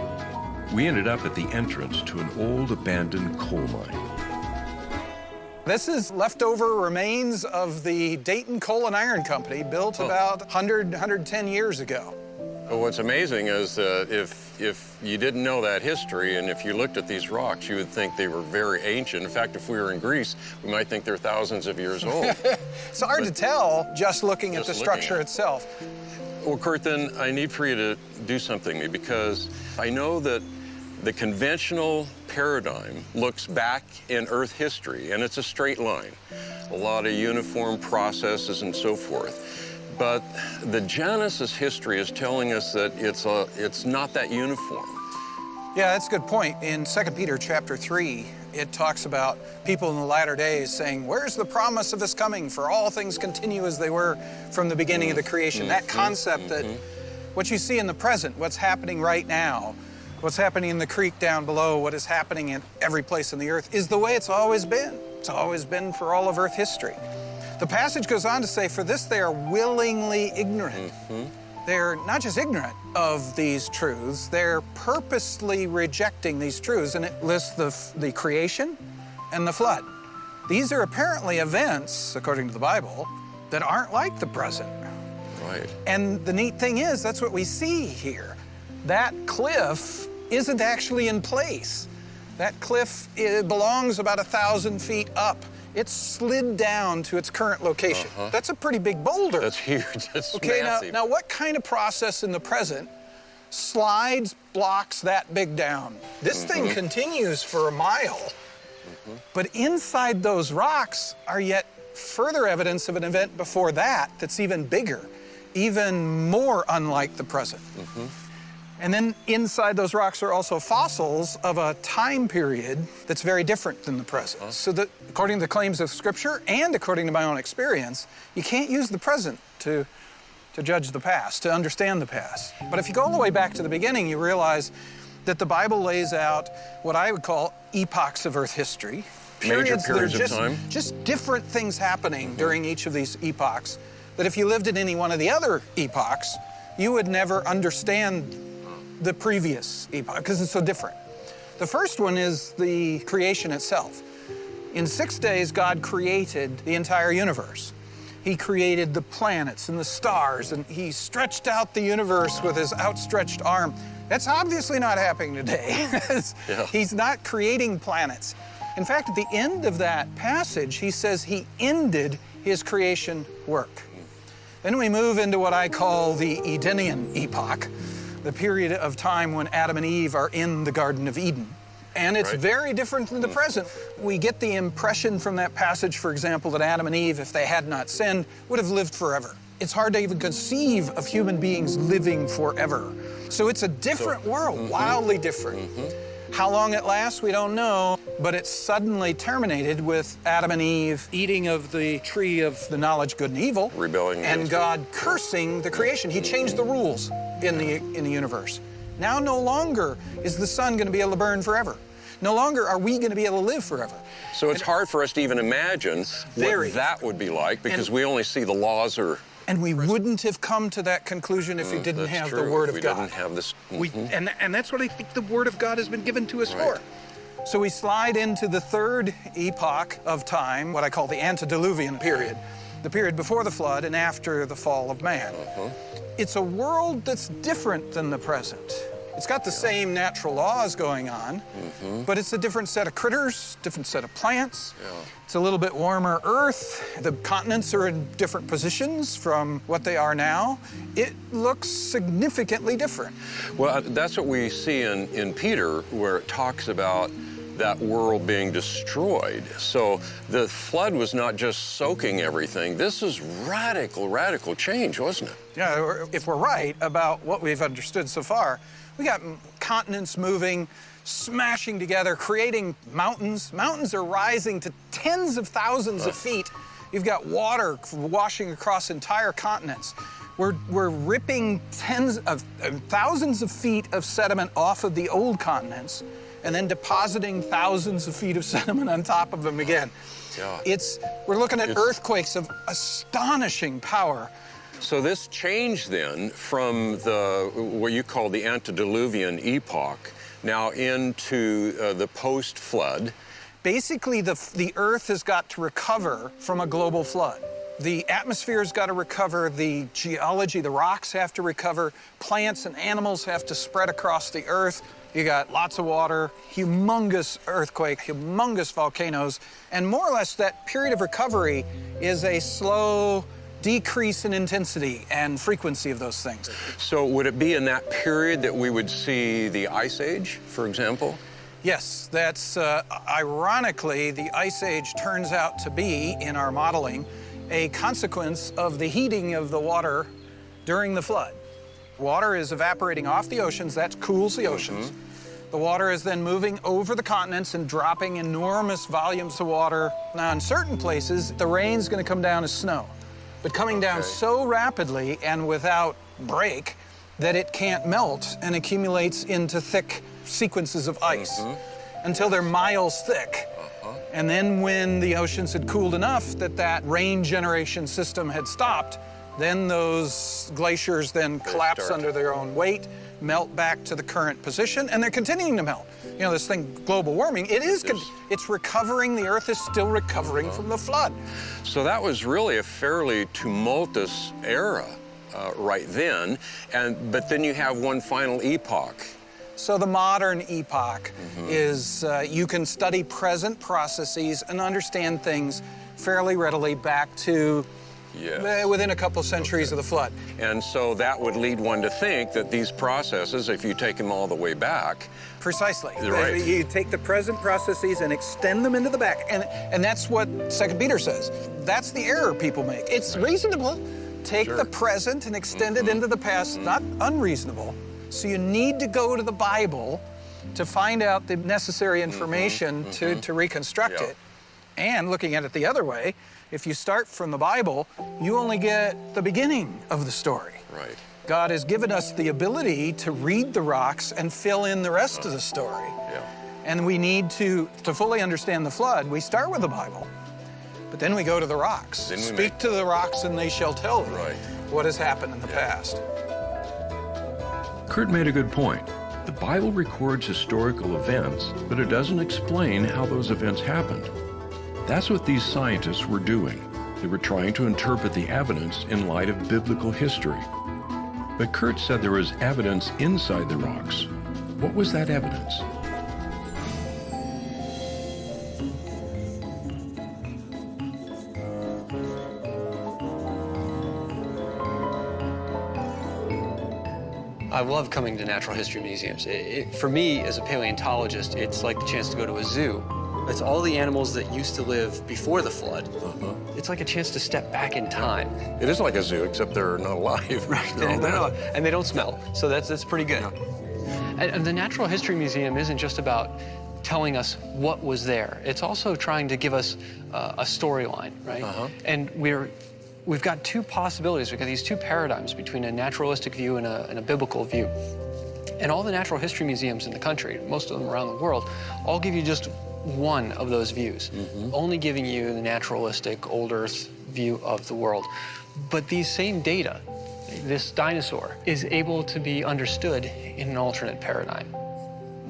We ended up at the entrance to an old abandoned coal mine. This is leftover remains of the Dayton Coal and Iron Company, built about 110 years ago. Well, what's amazing is if you didn't know that history, and if you looked at these rocks, you would think they were very ancient. In fact, if we were in Greece, we might think they're thousands of years old. It's hard to tell just looking at the structure itself. Well, Kurt, then I need for you to do something, because I know that The conventional paradigm looks back in Earth history, and it's a straight line. A lot of uniform processes and so forth. But the Genesis history is telling us that it's not that uniform. Yeah, that's a good point. In 2 Peter chapter 3, it talks about people in the latter days saying, where's the promise of this coming? For all things continue as they were from the beginning of the creation. That concept that what you see in the present, what's happening right now, what's happening in the creek down below, what is happening in every place on the earth, is the way it's always been. It's always been for all of Earth history. The passage goes on to say, for this they are willingly ignorant. They're not just ignorant of these truths, they're purposely rejecting these truths. And it lists the creation and the flood. These are apparently events, according to the Bible, that aren't like the present. Right. And the neat thing is, that's what we see here. That cliff isn't actually in place. That cliff belongs about 1,000 feet up. It's slid down to its current location. That's a pretty big boulder. That's huge. That's okay, massive. now what kind of process in the present slides blocks that big down? This thing continues for a mile. But inside those rocks are yet further evidence of an event before that that's even bigger, even more unlike the present. And then inside those rocks are also fossils of a time period that's very different than the present. So that, according to the claims of Scripture and according to my own experience, you can't use the present to judge the past, to understand the past. But if you go all the way back to the beginning, you realize that the Bible lays out what I would call epochs of Earth history. Major periods that of time. Just different things happening during each of these epochs, that if you lived in any one of the other epochs, you would never understand the previous epoch, because it's so different. The first one is the creation itself. In 6 days, God created the entire universe. He created the planets and the stars, and he stretched out the universe with his outstretched arm. That's obviously not happening today. He's not creating planets. In fact, at the end of that passage, he says he ended his creation work. Then we move into what I call the Edenian epoch, the period of time when Adam and Eve are in the Garden of Eden. And it's very different than the present. We get the impression from that passage, for example, that Adam and Eve, if they had not sinned, would have lived forever. It's hard to even conceive of human beings living forever. So it's a different world, wildly different. How long it lasts, we don't know, but it's suddenly terminated with Adam and Eve eating of the tree of the knowledge good and evil, rebelling, and God cursing the creation. He changed the rules in the universe. Now no longer is the sun going to be able to burn forever. No longer are we going to be able to live forever. So it's hard for us to even imagine what that would be like, because we only see the laws are... And we wouldn't have come to that conclusion if we didn't have the Word of God. We didn't have this... And that's what I think the Word of God has been given to us for. So we slide into the third epoch of time, what I call the antediluvian period, the period before the flood and after the fall of man. It's a world that's different than the present. It's got the same natural laws going on, but it's a different set of critters, different set of plants. It's a little bit warmer Earth. The continents are in different positions from what they are now. It looks significantly different. Well, that's what we see in Peter, where it talks about that world being destroyed. So the flood was not just soaking everything. This was radical change, wasn't it? Yeah, if we're right about what we've understood so far, we got continents moving, smashing together, creating mountains. Mountains are rising to tens of thousands of feet. You've got water washing across entire continents. We're ripping thousands of feet of sediment off of the old continents and then depositing thousands of feet of sediment on top of them again. We're looking at earthquakes of astonishing power. So this change then from what you call the antediluvian epoch now into the post-flood. Basically, the Earth has got to recover from a global flood. The atmosphere's got to recover, the geology, the rocks have to recover, plants and animals have to spread across the Earth. You got lots of water, humongous earthquake, humongous volcanoes, and more or less that period of recovery is a slow, decrease in intensity and frequency of those things. So would it be in that period that we would see the Ice Age, for example? Yes, that's ironically, the Ice Age turns out to be, in our modeling, a consequence of the heating of the water during the flood. Water is evaporating off the oceans, that cools the oceans. The water is then moving over the continents and dropping enormous volumes of water. Now, in certain places, the rain's gonna come down as snow, but coming down so rapidly and without break that it can't melt and accumulates into thick sequences of ice until they're miles thick. And then when the oceans had cooled enough that that rain generation system had stopped, then those glaciers then collapse under their own weight, melt back to the current position, and they're continuing to melt. You know, this thing, global warming, it's recovering, the Earth is still recovering from the flood. So that was really a fairly tumultuous era right then, but then you have one final epoch. So the modern epoch is, you can study present processes and understand things fairly readily back to within a couple centuries of the flood. And so that would lead one to think that these processes, if you take them all the way back... Precisely. Right. You take the present processes and extend them into the back. And that's what 2 Peter says. That's the error people make. It's reasonable. Take the present and extend it into the past, not unreasonable. So you need to go to the Bible to find out the necessary information to reconstruct it. And looking at it the other way, if you start from the Bible, you only get the beginning of the story. Right. God has given us the ability to read the rocks and fill in the rest of the story. And we need to fully understand the flood, we start with the Bible, but then we go to the rocks. Speak to the rocks and they shall tell thee what has happened in the past. Kurt made a good point. The Bible records historical events, but it doesn't explain how those events happened. That's what these scientists were doing. They were trying to interpret the evidence in light of biblical history. But Kurt said there was evidence inside the rocks. What was that evidence? I love coming to natural history museums. For me, as a paleontologist, it's like the chance to go to a zoo. It's all the animals that used to live before the flood. It's like a chance to step back in time. It is like a zoo, except they're not alive. They're all dead. And they don't smell, so that's pretty good. And the Natural History Museum isn't just about telling us what was there. It's also trying to give us a storyline, right? And we've got two possibilities. We've got these two paradigms between a naturalistic view and a biblical view. And all the natural history museums in the country, most of them around the world, all give you just one of those views, only giving you the naturalistic, old Earth view of the world. But these same data, this dinosaur, is able to be understood in an alternate paradigm.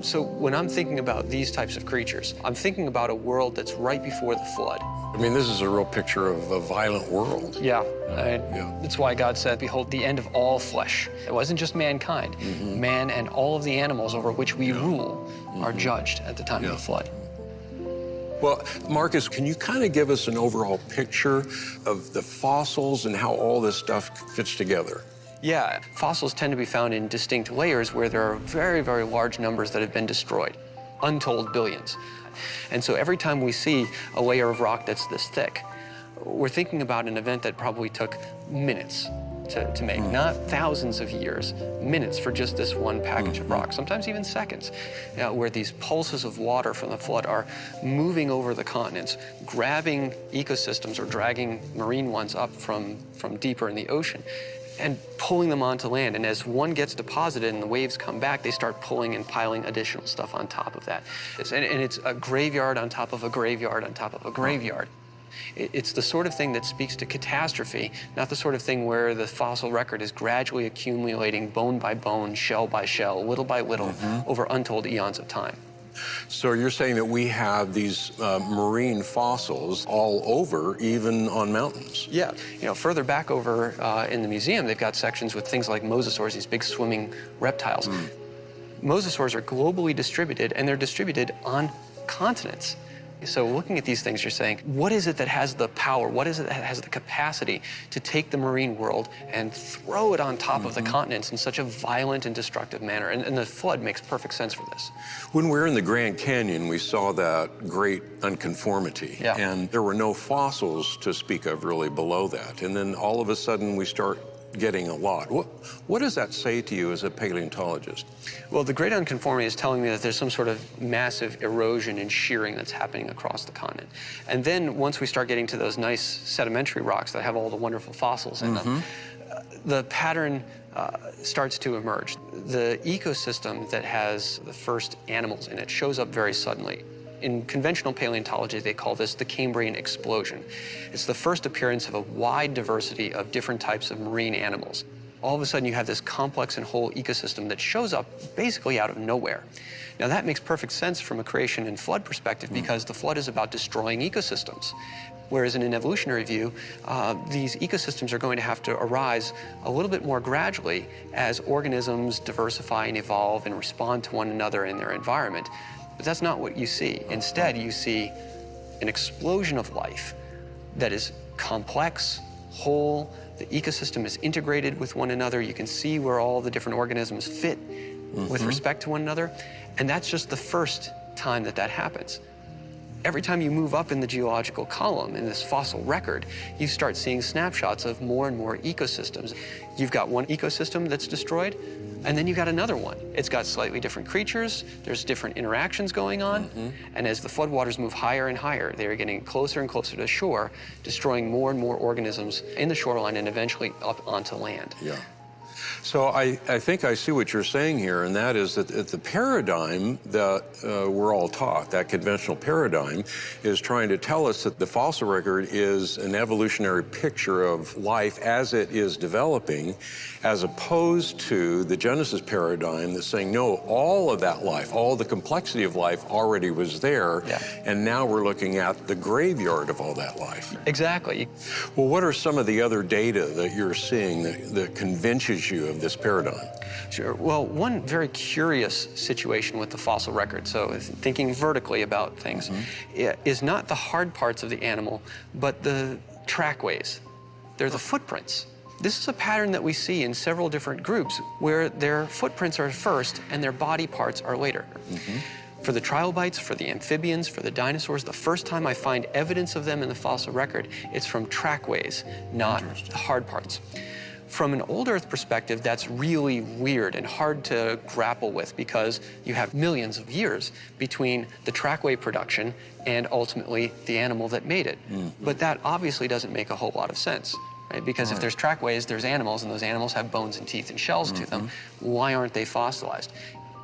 So when I'm thinking about these types of creatures, I'm thinking about a world that's right before the flood. I mean, this is a real picture of a violent world. That's why God said, behold, the end of all flesh. It wasn't just mankind. Man and all of the animals over which we rule are judged at the time of the flood. Well, Marcus, can you kind of give us an overall picture of the fossils and how all this stuff fits together? Yeah, fossils tend to be found in distinct layers where there are very, very large numbers that have been destroyed, untold billions. And so every time we see a layer of rock that's this thick, we're thinking about an event that probably took minutes to make, not thousands of years, minutes for just this one package of rock, sometimes even seconds, where these pulses of water from the flood are moving over the continents, grabbing ecosystems or dragging marine ones up from deeper in the ocean, and pulling them onto land. And as one gets deposited and the waves come back, they start pulling and piling additional stuff on top of that. And it's a graveyard on top of a graveyard on top of a graveyard. It's the sort of thing that speaks to catastrophe, not the sort of thing where the fossil record is gradually accumulating bone by bone, shell by shell, little by little, over untold eons of time. So you're saying that we have these marine fossils all over, even on mountains? Yeah. You know, further back over in the museum, they've got sections with things like mosasaurs, these big swimming reptiles. Mosasaurs are globally distributed, and they're distributed on continents. So looking at these things, you're saying, what is it that has the power? What is it that has the capacity to take the marine world and throw it on top of the continents in such a violent and destructive manner? And the flood makes perfect sense for this. When we were in the Grand Canyon, we saw that great unconformity. Yeah. And there were no fossils to speak of really below that. And then all of a sudden we start getting a lot. What does that say to you as a paleontologist? Well, the great unconformity is telling me that there's some sort of massive erosion and shearing that's happening across the continent. And then once we start getting to those nice sedimentary rocks that have all the wonderful fossils in them, the pattern starts to emerge. The ecosystem that has the first animals in it shows up very suddenly. In conventional paleontology, they call this the Cambrian explosion. It's the first appearance of a wide diversity of different types of marine animals. All of a sudden, you have this complex and whole ecosystem that shows up basically out of nowhere. Now, that makes perfect sense from a creation and flood perspective because the flood is about destroying ecosystems. Whereas in an evolutionary view, these ecosystems are going to have to arise a little bit more gradually as organisms diversify and evolve and respond to one another in their environment. But that's not what you see. Instead, you see an explosion of life that is complex, whole. The ecosystem is integrated with one another. You can see where all the different organisms fit with respect to one another. And that's just the first time that that happens. Every time you move up in the geological column, in this fossil record, you start seeing snapshots of more and more ecosystems. You've got one ecosystem that's destroyed, and then you've got another one. It's got slightly different creatures, there's different interactions going on, and as the floodwaters move higher and higher, they're getting closer and closer to shore, destroying more and more organisms in the shoreline and eventually up onto land. Yeah. So I think I see what you're saying here, and that is that the paradigm that we're all taught, that conventional paradigm, is trying to tell us that the fossil record is an evolutionary picture of life as it is developing, as opposed to the Genesis paradigm that's saying, no, all of that life, all the complexity of life already was there, and now we're looking at the graveyard of all that life. Exactly. Well, what are some of the other data that you're seeing that convinces you of this paradigm? Sure. Well, one very curious situation with the fossil record, so thinking vertically about things, is not the hard parts of the animal, but the trackways. They're the footprints. This is a pattern that we see in several different groups where their footprints are first and their body parts are later. For the trilobites, for the amphibians, for the dinosaurs, the first time I find evidence of them in the fossil record, it's from trackways, not the hard parts. From an old Earth perspective, that's really weird and hard to grapple with because you have millions of years between the trackway production and ultimately the animal that made it. But that obviously doesn't make a whole lot of sense, right? Because if there's trackways, there's animals, and those animals have bones and teeth and shells to them. Why aren't they fossilized?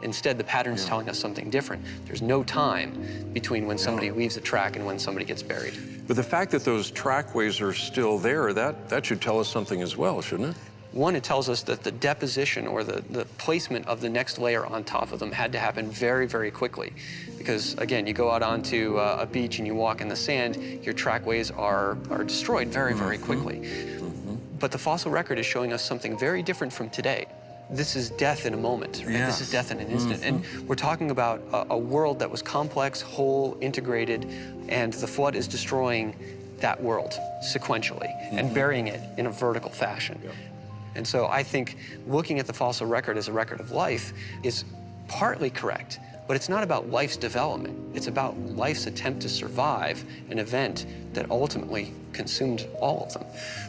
Instead, the pattern's telling us something different. There's no time between when somebody leaves a track and when somebody gets buried. But the fact that those trackways are still there, that should tell us something as well, shouldn't it? One, it tells us that the deposition or the placement of the next layer on top of them had to happen very, very quickly. Because, again, you go out onto a beach and you walk in the sand, your trackways are destroyed very, very quickly. But the fossil record is showing us something very different from today. This is death in a moment, right? This is death in an instant. And we're talking about a world that was complex, whole, integrated, and the flood is destroying that world sequentially and burying it in a vertical fashion. And so I think looking at the fossil record as a record of life is partly correct, but it's not about life's development. It's about life's attempt to survive an event that ultimately consumed all of them.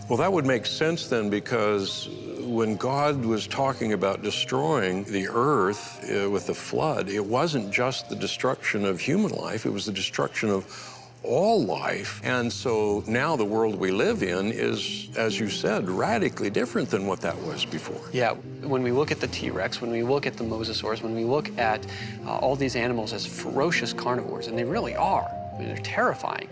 Well, that would make sense then, because when God was talking about destroying the earth with the flood, it wasn't just the destruction of human life, it was the destruction of all life. And so now the world we live in is, as you said, radically different than what that was before. Yeah, when we look at the T-Rex, when we look at the mosasaurs, when we look at all these animals as ferocious carnivores, and they really are, I mean, they're terrifying,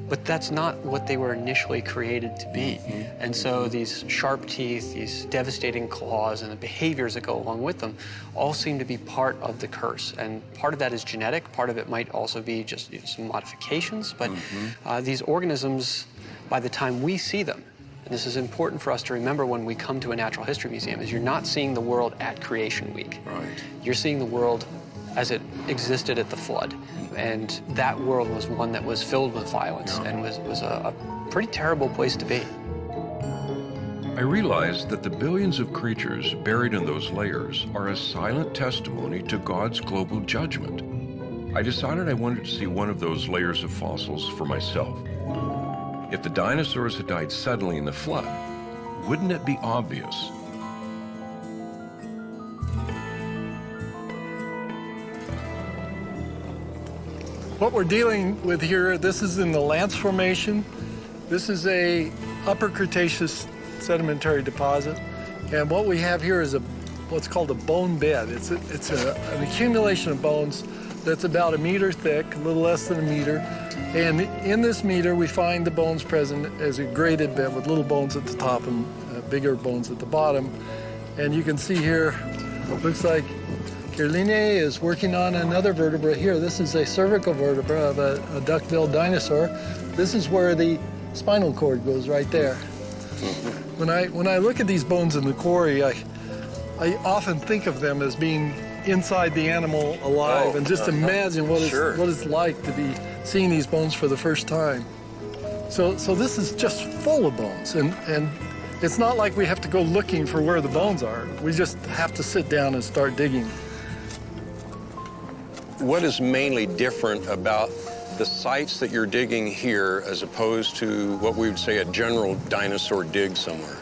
but that's not what they were initially created to be. And so these sharp teeth, these devastating claws, and the behaviors that go along with them all seem to be part of the curse. And part of that is genetic, part of it might also be just some modifications, but these organisms, by the time we see them, and this is important for us to remember when we come to a natural history museum, is you're not seeing the world at creation week. You're seeing the world as it existed at the flood. And that world was one that was filled with violence and was a pretty terrible place to be. I realized that the billions of creatures buried in those layers are a silent testimony to God's global judgment. I decided I wanted to see one of those layers of fossils for myself. If the dinosaurs had died suddenly in the flood, wouldn't it be obvious? What we're dealing with here, this is in the Lance Formation. This is a Upper Cretaceous sedimentary deposit. And what we have here is what's called a bone bed. It's an accumulation of bones that's about 1 meter thick, a little less than 1 meter. And in this meter, we find the bones present as a graded bed with little bones at the top and bigger bones at the bottom. And you can see here, it looks like Kirline is working on another vertebra here. This is a cervical vertebra of a duck-billed dinosaur. This is where the spinal cord goes right there. When I look at these bones in the quarry, I often think of them as being inside the animal alive, and just imagine what it's like to be seeing these bones for the first time. So this is just full of bones, and it's not like we have to go looking for where the bones are. We just have to sit down and start digging. What is mainly different about the sites that you're digging here as opposed to what we would say a general dinosaur dig somewhere?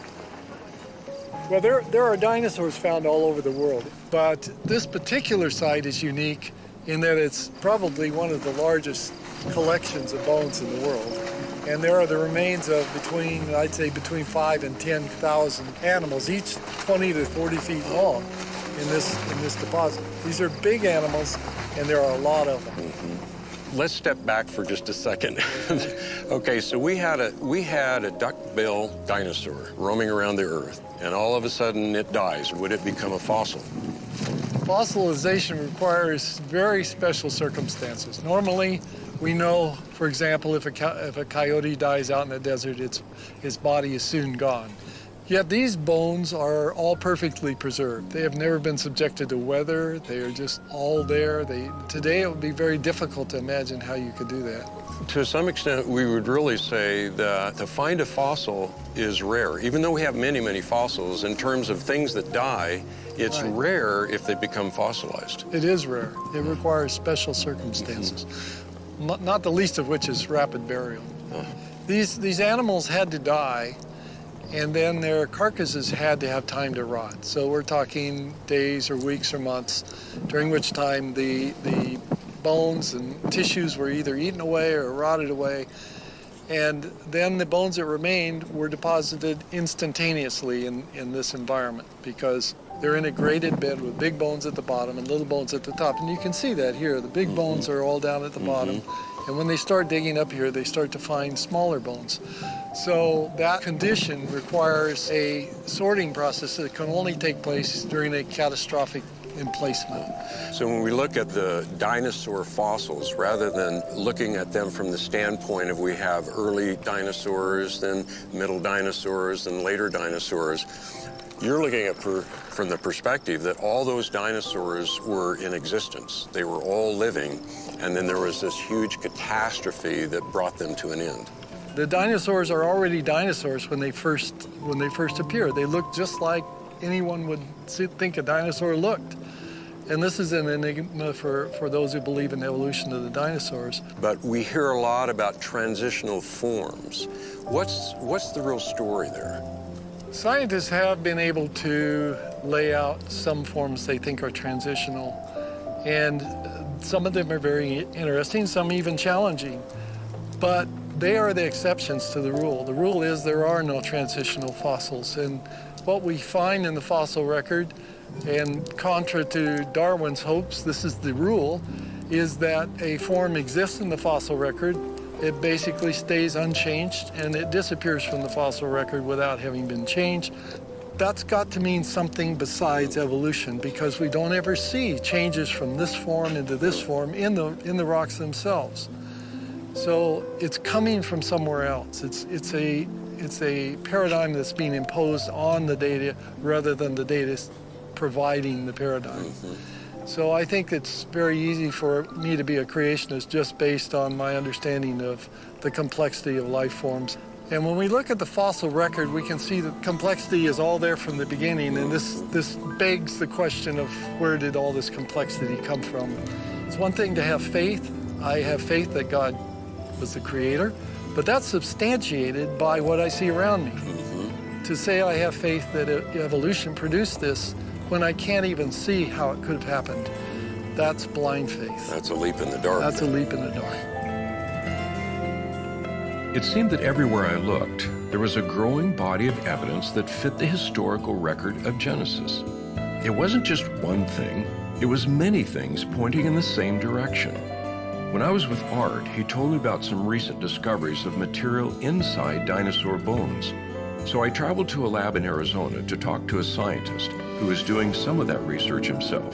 Well, there are dinosaurs found all over the world, but this particular site is unique in that it's probably one of the largest collections of bones in the world. And there are the remains of I'd say between 5,000 and 10,000 animals, each 20 to 40 feet long in this deposit. These are big animals, and there are a lot of them. Let's step back for just a second. Okay, so we had a duck-bill dinosaur roaming around the earth, and all of a sudden it dies. Would it become a fossil? Fossilization requires very special circumstances. Normally, we know, for example, if a coyote dies out in the desert, his body is soon gone. Yet these bones are all perfectly preserved. They have never been subjected to weather. They are just all there. Today, it would be very difficult to imagine how you could do that. To some extent, we would really say that to find a fossil is rare. Even though we have many, many fossils, in terms of things that die, it's rare if they become fossilized. It is rare. It requires special circumstances, not the least of which is rapid burial. These animals had to die, and then their carcasses had to have time to rot. So we're talking days or weeks or months, during which time the bones and tissues were either eaten away or rotted away. And then the bones that remained were deposited instantaneously in this environment, because they're in a graded bed with big bones at the bottom and little bones at the top. And you can see that here. The big bones are all down at the bottom. And when they start digging up here, they start to find smaller bones. So that condition requires a sorting process that can only take place during a catastrophic emplacement. So when we look at the dinosaur fossils, rather than looking at them from the standpoint of we have early dinosaurs, then middle dinosaurs, and later dinosaurs, you're looking at from the perspective that all those dinosaurs were in existence. They were all living, and then there was this huge catastrophe that brought them to an end. The dinosaurs are already dinosaurs when they first appear. They look just like anyone would think a dinosaur looked. And this is an enigma for those who believe in the evolution of the dinosaurs. But we hear a lot about transitional forms. What's the real story there? Scientists have been able to lay out some forms they think are transitional, and some of them are very interesting, some even challenging. But they are the exceptions to the rule. The rule is there are no transitional fossils, and what we find in the fossil record, and contra to Darwin's hopes, this is the rule, is that a form exists in the fossil record, it basically stays unchanged, and it disappears from the fossil record without having been changed. That's got to mean something besides evolution, because we don't ever see changes from this form into this form in the rocks themselves. So it's coming from somewhere else. It's a paradigm that's being imposed on the data rather than the data providing the paradigm. So I think it's very easy for me to be a creationist just based on my understanding of the complexity of life forms. And when we look at the fossil record, we can see that complexity is all there from the beginning, and this begs the question of where did all this complexity come from? It's one thing to have faith. I have faith that God was the creator, but that's substantiated by what I see around me. To say I have faith that evolution produced this when I can't even see how it could have happened, that's blind faith. That's a leap in the dark. That's a leap in the dark. It seemed that everywhere I looked, there was a growing body of evidence that fit the historical record of Genesis. It wasn't just one thing, it was many things pointing in the same direction. When I was with Art, he told me about some recent discoveries of material inside dinosaur bones. So I traveled to a lab in Arizona to talk to a scientist who is doing some of that research himself.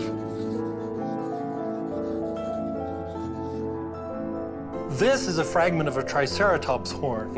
This is a fragment of a Triceratops horn.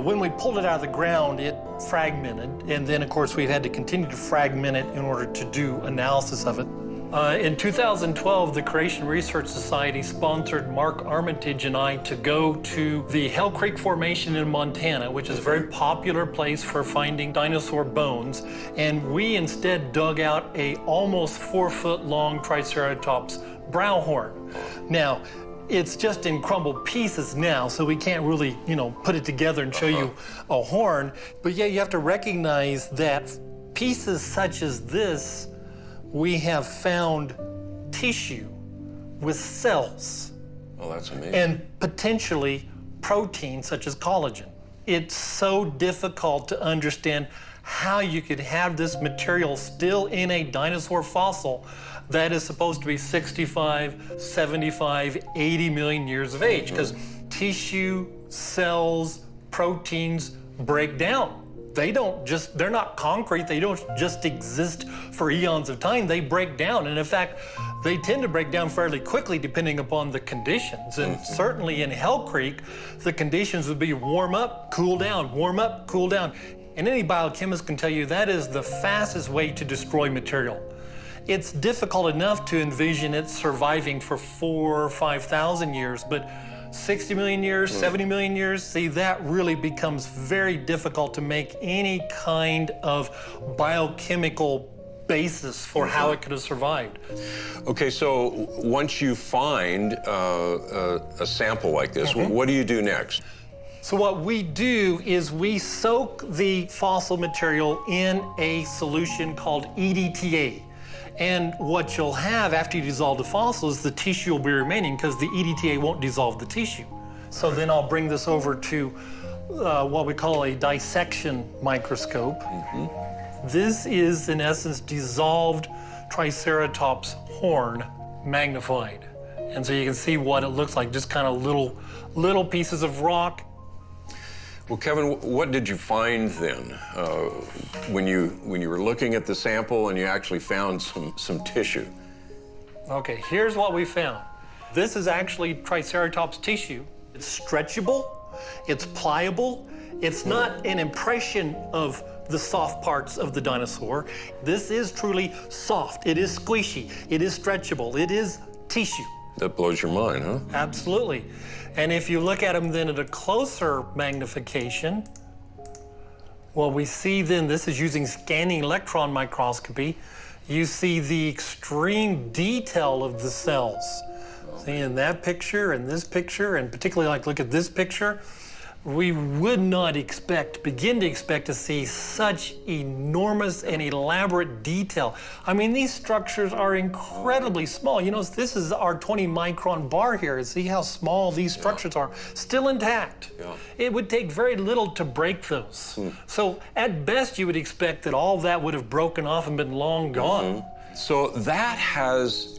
When we pulled it out of the ground, it fragmented, and then, of course, we've had to continue to fragment it in order to do analysis of it. In 2012, the Creation Research Society sponsored Mark Armitage and I to go to the Hell Creek Formation in Montana, which is a very popular place for finding dinosaur bones, and we instead dug out a almost 4-foot-long Triceratops brow horn. Now, it's just in crumbled pieces now, so we can't really, put it together and show you a horn. But yeah, you have to recognize that pieces such as this, we have found tissue with cells. Oh, that's amazing. And potentially proteins such as collagen. It's so difficult to understand how you could have this material still in a dinosaur fossil that is supposed to be 65, 75, 80 million years of age, because tissue, cells, proteins break down. They're not concrete, they don't just exist for eons of time, they break down. And in fact, they tend to break down fairly quickly depending upon the conditions. And certainly in Hell Creek, the conditions would be warm up, cool down, warm up, cool down. And any biochemist can tell you that is the fastest way to destroy material. It's difficult enough to envision it surviving for 4,000 or 5,000 years, but 60 million years, 70 million years, see, that really becomes very difficult to make any kind of biochemical basis for how it could have survived. Okay, so once you find a sample like this, what do you do next? So what we do is we soak the fossil material in a solution called EDTA. And what you'll have after you dissolve the fossil is the tissue will be remaining because the EDTA won't dissolve the tissue. So then I'll bring this over to what we call a dissection microscope. This is, in essence, dissolved Triceratops horn magnified. And so you can see what it looks like, just kind of little pieces of rock. Well, Kevin, what did you find then when you were looking at the sample and you actually found some tissue? Okay, here's what we found. This is actually Triceratops tissue. It's stretchable, it's pliable, it's not an impression of the soft parts of the dinosaur. This is truly soft, it is squishy, it is stretchable, it is tissue. That blows your mind, huh? Absolutely. And if you look at them then at a closer magnification, what we see then, this is using scanning electron microscopy, you see the extreme detail of the cells. See, in that picture, and this picture, and particularly like look at this picture, we would not begin to expect to see such enormous and elaborate detail. I mean, these structures are incredibly small. You know, this is our 20 micron bar here. See how small these structures are, still intact. It would take very little to break those. So at best, you would expect that all that would have broken off and been long gone. So that has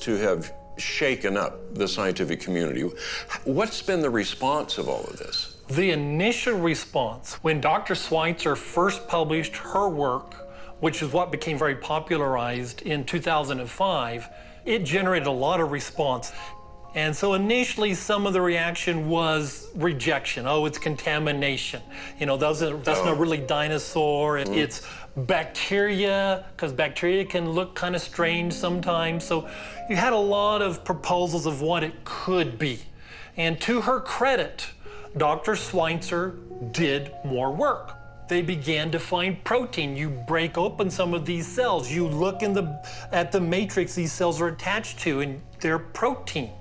to have shaken up the scientific community. What's been the response of all of this? The initial response, when Dr. Schweitzer first published her work, which is what became very popularized in 2005, it generated a lot of response. And so initially some of the reaction was rejection. Oh, it's contamination. You know, that's not really dinosaur. It's bacteria, because bacteria can look kind of strange sometimes. So you had a lot of proposals of what it could be. And to her credit, Dr. Schweitzer did more work. They began to find protein. You break open some of these cells. You look at the matrix these cells are attached to, and they're protein.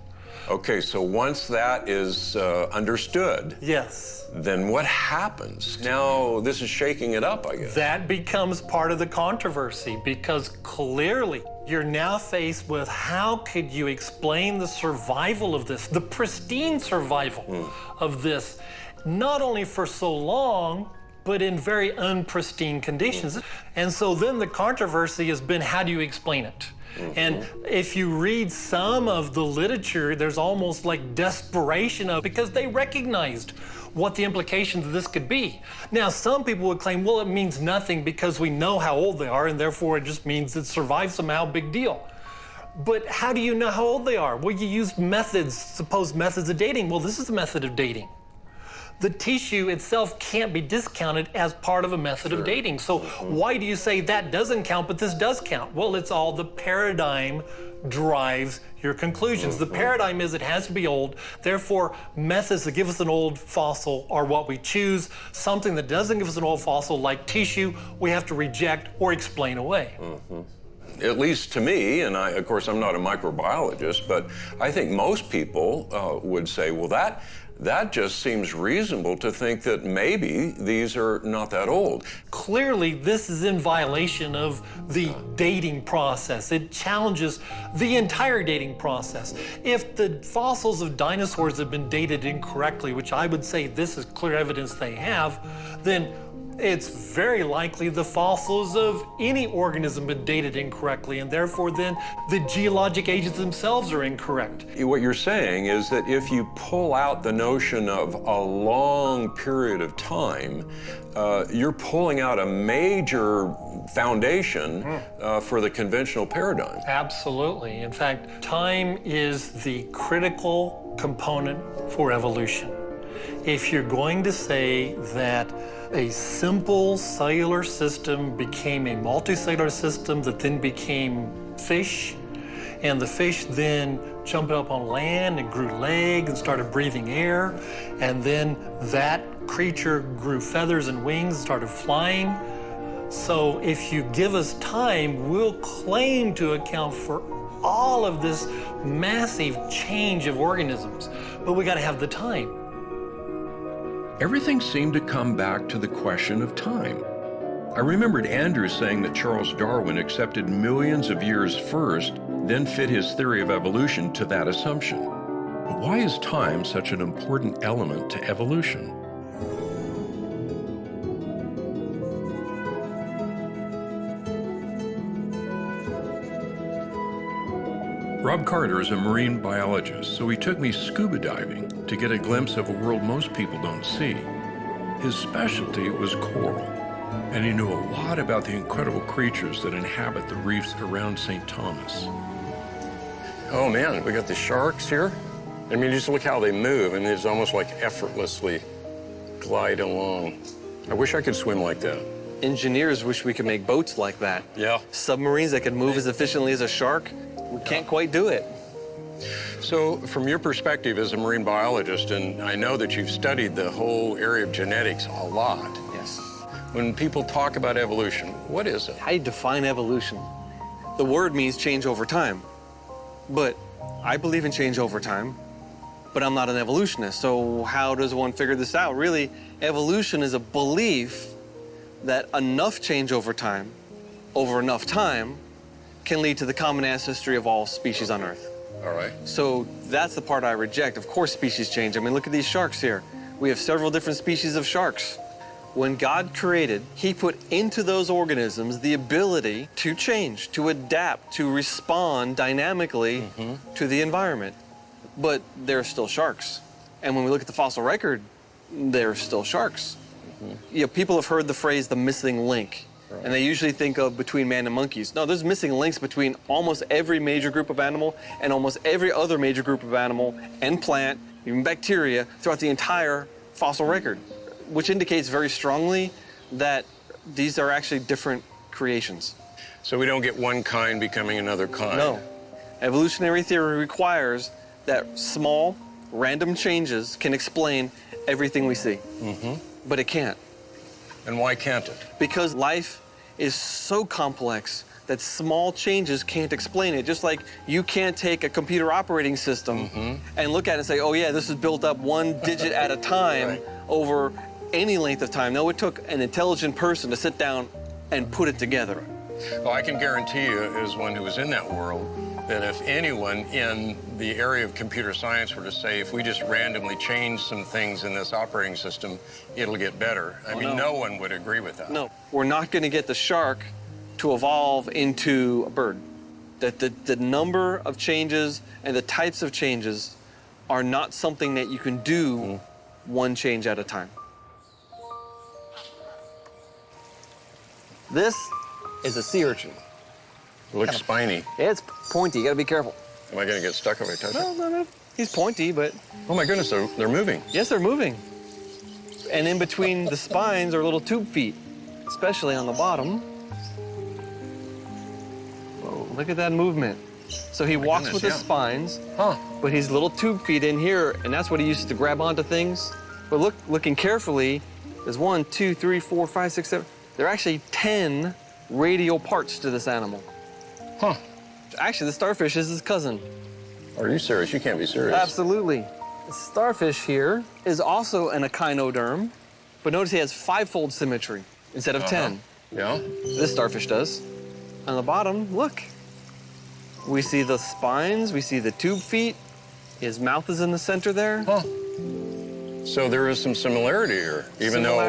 Okay, so once that is understood, yes, then what happens? Now this is shaking it up, I guess. That becomes part of the controversy, because clearly you're now faced with how could you explain the survival of this, the pristine survival of this, not only for so long, but in very unpristine conditions. And so then the controversy has been, how do you explain it? And if you read some of the literature, there's almost like desperation because they recognized what the implications of this could be. Now, some people would claim, well, it means nothing because we know how old they are, and therefore it just means it survived somehow, big deal. But how do you know how old they are? Well, you use methods, supposed methods of dating. Well, this is a method of dating. The tissue itself can't be discounted as part of a method of dating. So why do you say that doesn't count, but this does count? Well, it's all the paradigm drives your conclusions. The paradigm is it has to be old. Therefore, methods that give us an old fossil are what we choose. Something that doesn't give us an old fossil, like tissue, we have to reject or explain away. At least to me, and of course I'm not a microbiologist, but I think most people would say, well, that just seems reasonable to think that maybe these are not that old. Clearly, this is in violation of the dating process. It challenges the entire dating process. If the fossils of dinosaurs have been dated incorrectly, which I would say this is clear evidence they have, then it's very likely the fossils of any organism have been dated incorrectly, and therefore then the geologic ages themselves are incorrect. What you're saying is that if you pull out the notion of a long period of time, you're pulling out a major foundation for the conventional paradigm. Absolutely. In fact, time is the critical component for evolution. If you're going to say that a simple cellular system became a multicellular system that then became fish, and the fish then jumped up on land and grew legs and started breathing air, and then that creature grew feathers and wings and started flying. So if you give us time, we'll claim to account for all of this massive change of organisms, but we got to have the time. Everything seemed to come back to the question of time. I remembered Andrew saying that Charles Darwin accepted millions of years first, then fit his theory of evolution to that assumption. But why is time such an important element to evolution? Rob Carter is a marine biologist, so he took me scuba diving to get a glimpse of a world most people don't see. His specialty was coral, and he knew a lot about the incredible creatures that inhabit the reefs around St. Thomas. Oh man, we got the sharks here. I mean, just look how they move, and it's almost like effortlessly glide along. I wish I could swim like that. Engineers wish we could make boats like that. Yeah. Submarines that could move as efficiently as a shark. We can't quite do it. So from your perspective as a marine biologist, and I know that you've studied the whole area of genetics a lot. Yes. When people talk about evolution, what is it? How do you define evolution? The word means change over time. But I believe in change over time, but I'm not an evolutionist. So how does one figure this out? Really, evolution is a belief that enough change over time, over enough time, can lead to the common ancestry of all species on Earth. All right. So that's the part I reject. Of course species change. I mean, look at these sharks here. We have several different species of sharks. When God created, He put into those organisms the ability to change, to adapt, to respond dynamically to the environment. But they're still sharks. And when we look at the fossil record, they're still sharks. You know, people have heard the phrase, the missing link. And they usually think of between man and monkeys. No, there's missing links between almost every major group of animal and almost every other major group of animal and plant, even bacteria, throughout the entire fossil record, which indicates very strongly that these are actually different creations. So we don't get one kind becoming another kind? No. Evolutionary theory requires that small, random changes can explain everything we see. But it can't. And why can't it? Because life is so complex that small changes can't explain it. Just like you can't take a computer operating system and look at it and say, oh yeah, this is built up one digit at a time over any length of time. No, it took an intelligent person to sit down and put it together. Well, I can guarantee you, as one who was in that world, that if anyone in the area of computer science were to say, if we just randomly change some things in this operating system, it'll get better. I mean, no one would agree with that. No, we're not going to get the shark to evolve into a bird. That the number of changes and the types of changes are not something that you can do one change at a time. This is a sea urchin. It looks spiny. It's pointy. You got to be careful. Am I going to get stuck if I touch it? No. He's pointy, but... Oh my goodness, they're moving. Yes, they're moving. And in between the spines are little tube feet, especially on the bottom. Whoa, look at that movement. So he walks with his spines, but he's little tube feet in here, and that's what he uses to grab onto things. But looking carefully, there's 1, 2, 3, 4, 5, 6, 7. There are actually 10 radial parts to this animal. Actually, the starfish is his cousin. Are you serious? You can't be serious. Absolutely. The starfish here is also an echinoderm, but notice he has 5-fold symmetry instead of 10. Yeah? This starfish does. On the bottom, look. We see the spines, we see the tube feet. His mouth is in the center there. So there is some similarity here, even though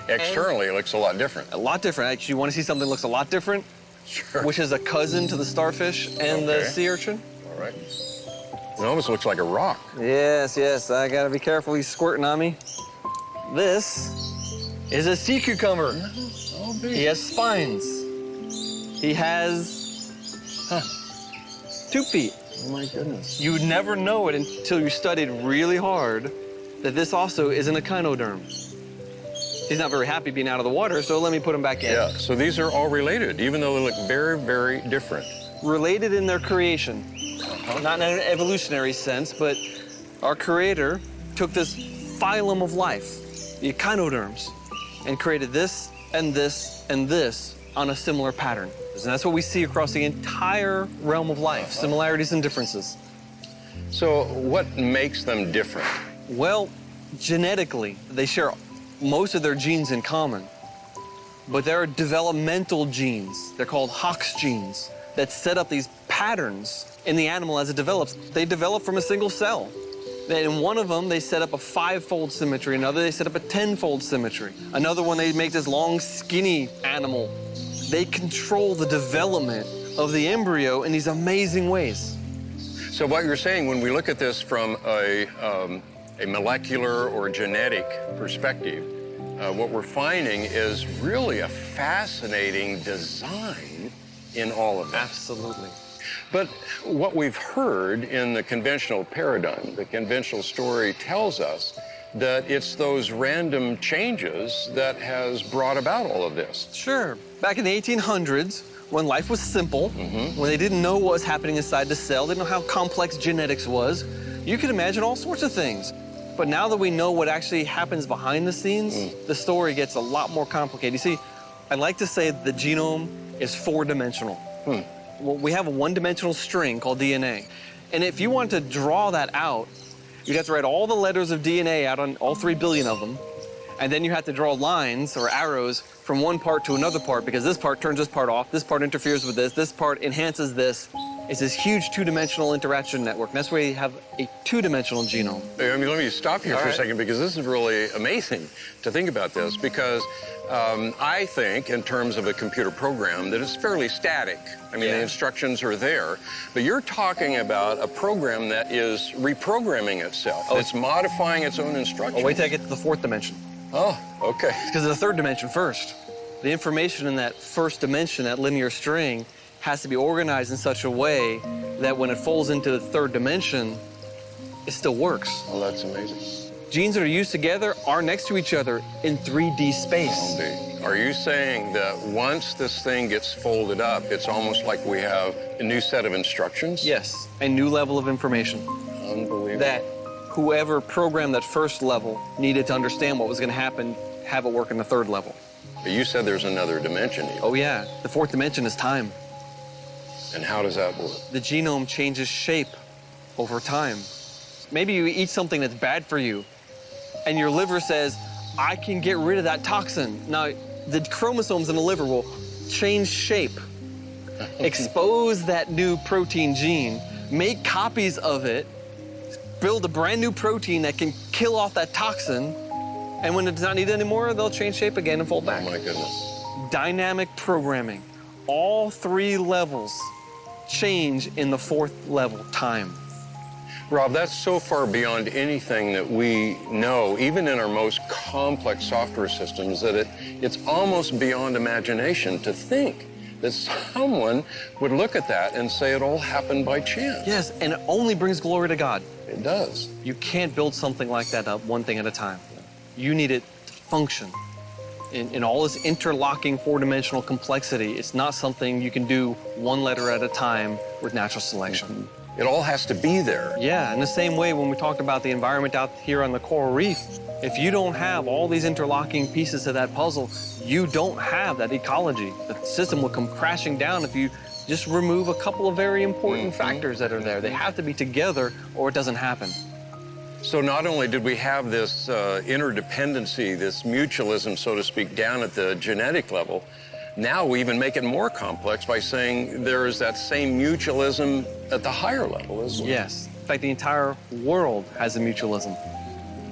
externally it looks a lot different. A lot different. Actually, you want to see something that looks a lot different? Sure. Which is a cousin to the starfish and the sea urchin? All right. It almost looks like a rock. Yes. I gotta be careful. He's squirting on me. This is a sea cucumber. Oh, big. He has spines. He has tube feet. Oh, my goodness. You would never know it until you studied really hard that this also is an echinoderm. He's not very happy being out of the water, so let me put him back in. Yeah, so these are all related, even though they look very, very different. Related in their creation. Not in an evolutionary sense, but our creator took this phylum of life, the echinoderms, and created this and this and this on a similar pattern. And that's what we see across the entire realm of life, similarities and differences. So what makes them different? Well, genetically, they share most of their genes in common, but there are developmental genes. They're called Hox genes that set up these patterns in the animal as it develops. They develop from a single cell. In one of them, they set up a 5-fold symmetry. Another, they set up a 10-fold symmetry. Another one, they make this long, skinny animal. They control the development of the embryo in these amazing ways. So what you're saying, when we look at this from a molecular or genetic perspective, what we're finding is really a fascinating design in all of this. Absolutely. But what we've heard in the conventional paradigm, the conventional story tells us that it's those random changes that has brought about all of this. Sure. Back in the 1800s, when life was simple, when they didn't know what was happening inside the cell, didn't know how complex genetics was, you could imagine all sorts of things. But now that we know what actually happens behind the scenes, the story gets a lot more complicated. You see, I like to say the genome is 4-dimensional. Well, we have a 1-dimensional string called DNA. And if you want to draw that out, you'd have to write all the letters of DNA out on all 3 billion of them. And then you have to draw lines or arrows from one part to another part, because this part turns this part off, this part interferes with this part enhances this. It's this huge 2-dimensional interaction network. And that's where you have a 2-dimensional genome. I mean, let me stop here for a second, because this is really amazing to think about this, because I think in terms of a computer program that it's fairly static. I mean, the instructions are there, but you're talking about a program that is reprogramming itself. It's modifying its own instructions. Oh, wait till I get to the 4th dimension. Oh, okay. It's because of the 3rd dimension first. The information in that first dimension, that linear string, has to be organized in such a way that when it folds into the third dimension, it still works. Oh, that's amazing. Genes that are used together are next to each other in 3D space. Are you saying that once this thing gets folded up, it's almost like we have a new set of instructions? Yes, a new level of information. Unbelievable. That whoever programmed that first level needed to understand what was going to happen, have it work in the third level. But you said there's another dimension even. Oh yeah, the fourth dimension is time. And how does that work? The genome changes shape over time. Maybe you eat something that's bad for you, and your liver says, I can get rid of that toxin. Now, the chromosomes in the liver will change shape, expose that new protein gene, make copies of it, build a brand new protein that can kill off that toxin, and when it's not needed anymore, they'll change shape again and fold back. Oh my goodness. Dynamic programming. All 3 levels change in the 4th level, time. Rob, that's so far beyond anything that we know, even in our most complex software systems, that it's almost beyond imagination to think that someone would look at that and say it all happened by chance. Yes, and it only brings glory to God. It does. You can't build something like that up one thing at a time. You need it to function. In all this interlocking 4-dimensional complexity, it's not something you can do one letter at a time with natural selection. It all has to be there. Yeah, in the same way when we talked about the environment out here on the coral reef, if you don't have all these interlocking pieces of that puzzle, you don't have that ecology. The system will come crashing down if you just remove a couple of very important factors that are there. They have to be together or it doesn't happen. So not only did we have this interdependency, this mutualism, so to speak, down at the genetic level, now we even make it more complex by saying there is that same mutualism at the higher level as well. Yes. In fact, the entire world has a mutualism.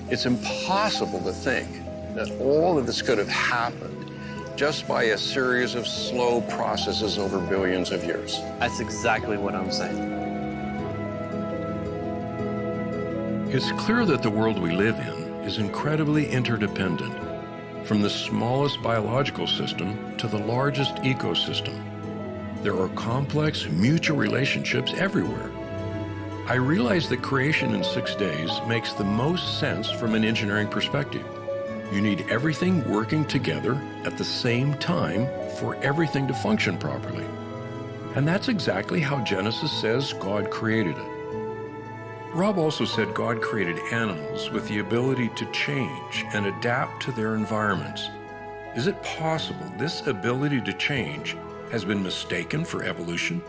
It's impossible to think that all of this could have happened just by a series of slow processes over billions of years. That's exactly what I'm saying. It's clear that the world we live in is incredibly interdependent, from the smallest biological system to the largest ecosystem. There are complex mutual relationships everywhere. I realize that creation in 6 days makes the most sense from an engineering perspective. You need everything working together at the same time for everything to function properly. And that's exactly how Genesis says God created it. Rob also said God created animals with the ability to change and adapt to their environments. Is it possible this ability to change has been mistaken for evolution?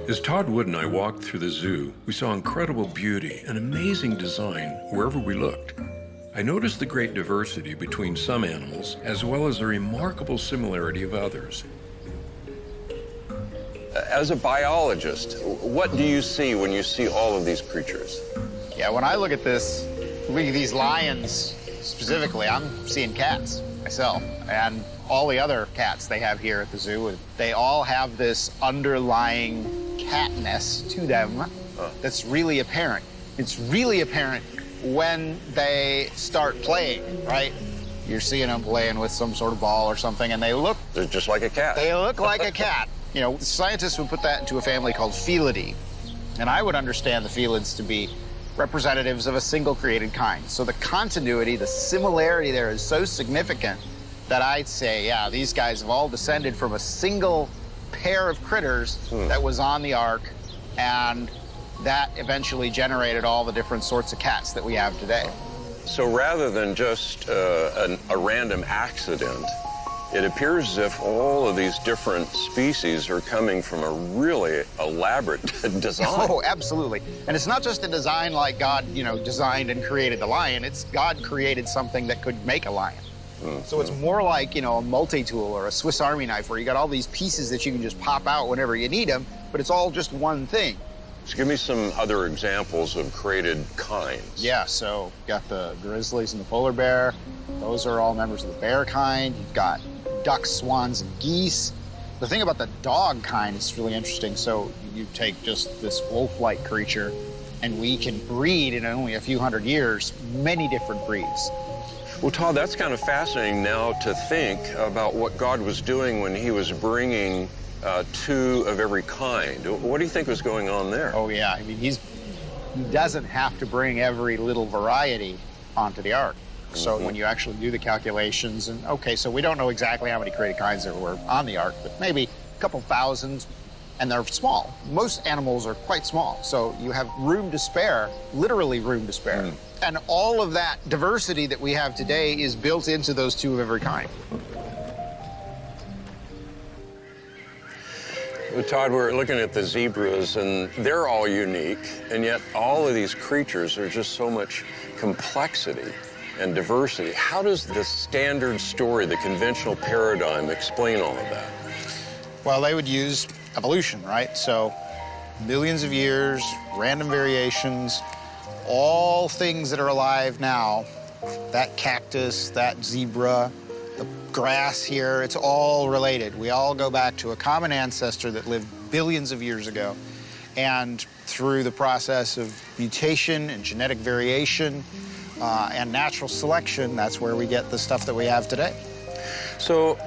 As Todd Wood and I walked through the zoo, we saw incredible beauty and amazing design wherever we looked. I noticed the great diversity between some animals, as well as the remarkable similarity of others. As a biologist, what do you see when you see all of these creatures? Yeah, when I look at this, look at these lions specifically, I'm seeing cats myself. And all the other cats they have here at the zoo, they all have this underlying catness to them that's really apparent. It's really apparent when they start playing, right? You're seeing them playing with some sort of ball or something, and they're just like a cat. They look like a cat. You know, scientists would put that into a family called Felidae. And I would understand the felids to be representatives of a single created kind. So the continuity, the similarity there is so significant that I'd say, yeah, these guys have all descended from a single pair of critters that was on the ark, and that eventually generated all the different sorts of cats that we have today. So rather than just a random accident, it appears as if all of these different species are coming from a really elaborate design. Oh, absolutely. And it's not just a design like God, designed and created the lion. It's God created something that could make a lion. So it's more like, a multi-tool or a Swiss Army knife where you got all these pieces that you can just pop out whenever you need them, but it's all just one thing. So give me some other examples of created kinds. Yeah, so you've got the grizzlies and the polar bear. Those are all members of the bear kind. You've got ducks, swans, and geese. The thing about the dog kind is really interesting. So you take just this wolf-like creature, And we can breed in only a few hundred years many different breeds. Well, Todd, that's kind of fascinating now to think about what God was doing when he was bringing two of every kind. What do you think was going on there? Oh, yeah. I mean, he doesn't have to bring every little variety onto the ark. So when you actually do the calculations, and okay, so we don't know exactly how many created kinds there were on the ark, but maybe a couple thousand, and they're small. Most animals are quite small, so you have room to spare, literally room to spare. And all of that diversity that we have today is built into those two of every kind. Well, Todd, we're looking at the zebras, and they're all unique, and yet all of these creatures are just so much complexity and diversity. How does the standard story, the conventional paradigm, explain all of that? Well, they would use evolution, right? So millions of years, random variations, all things that are alive now, that cactus, that zebra, the grass here, it's all related. We all go back to a common ancestor that lived billions of years ago. And through the process of mutation and genetic variation and natural selection, that's where we get the stuff that we have today. So,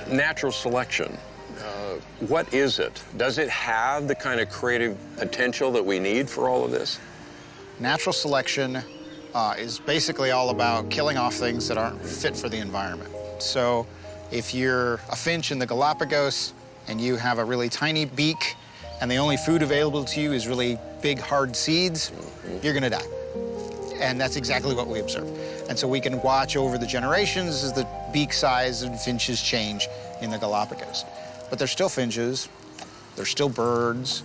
natural selection, what is it? Does it have the kind of creative potential that we need for all of this? Natural selection is basically all about killing off things that aren't fit for the environment. So if you're a finch in the Galapagos and you have a really tiny beak and the only food available to you is really big, hard seeds, you're gonna die. And that's exactly what we observe. And so we can watch over the generations as the beak size and finches change in the Galapagos. But they're still finches, they're still birds.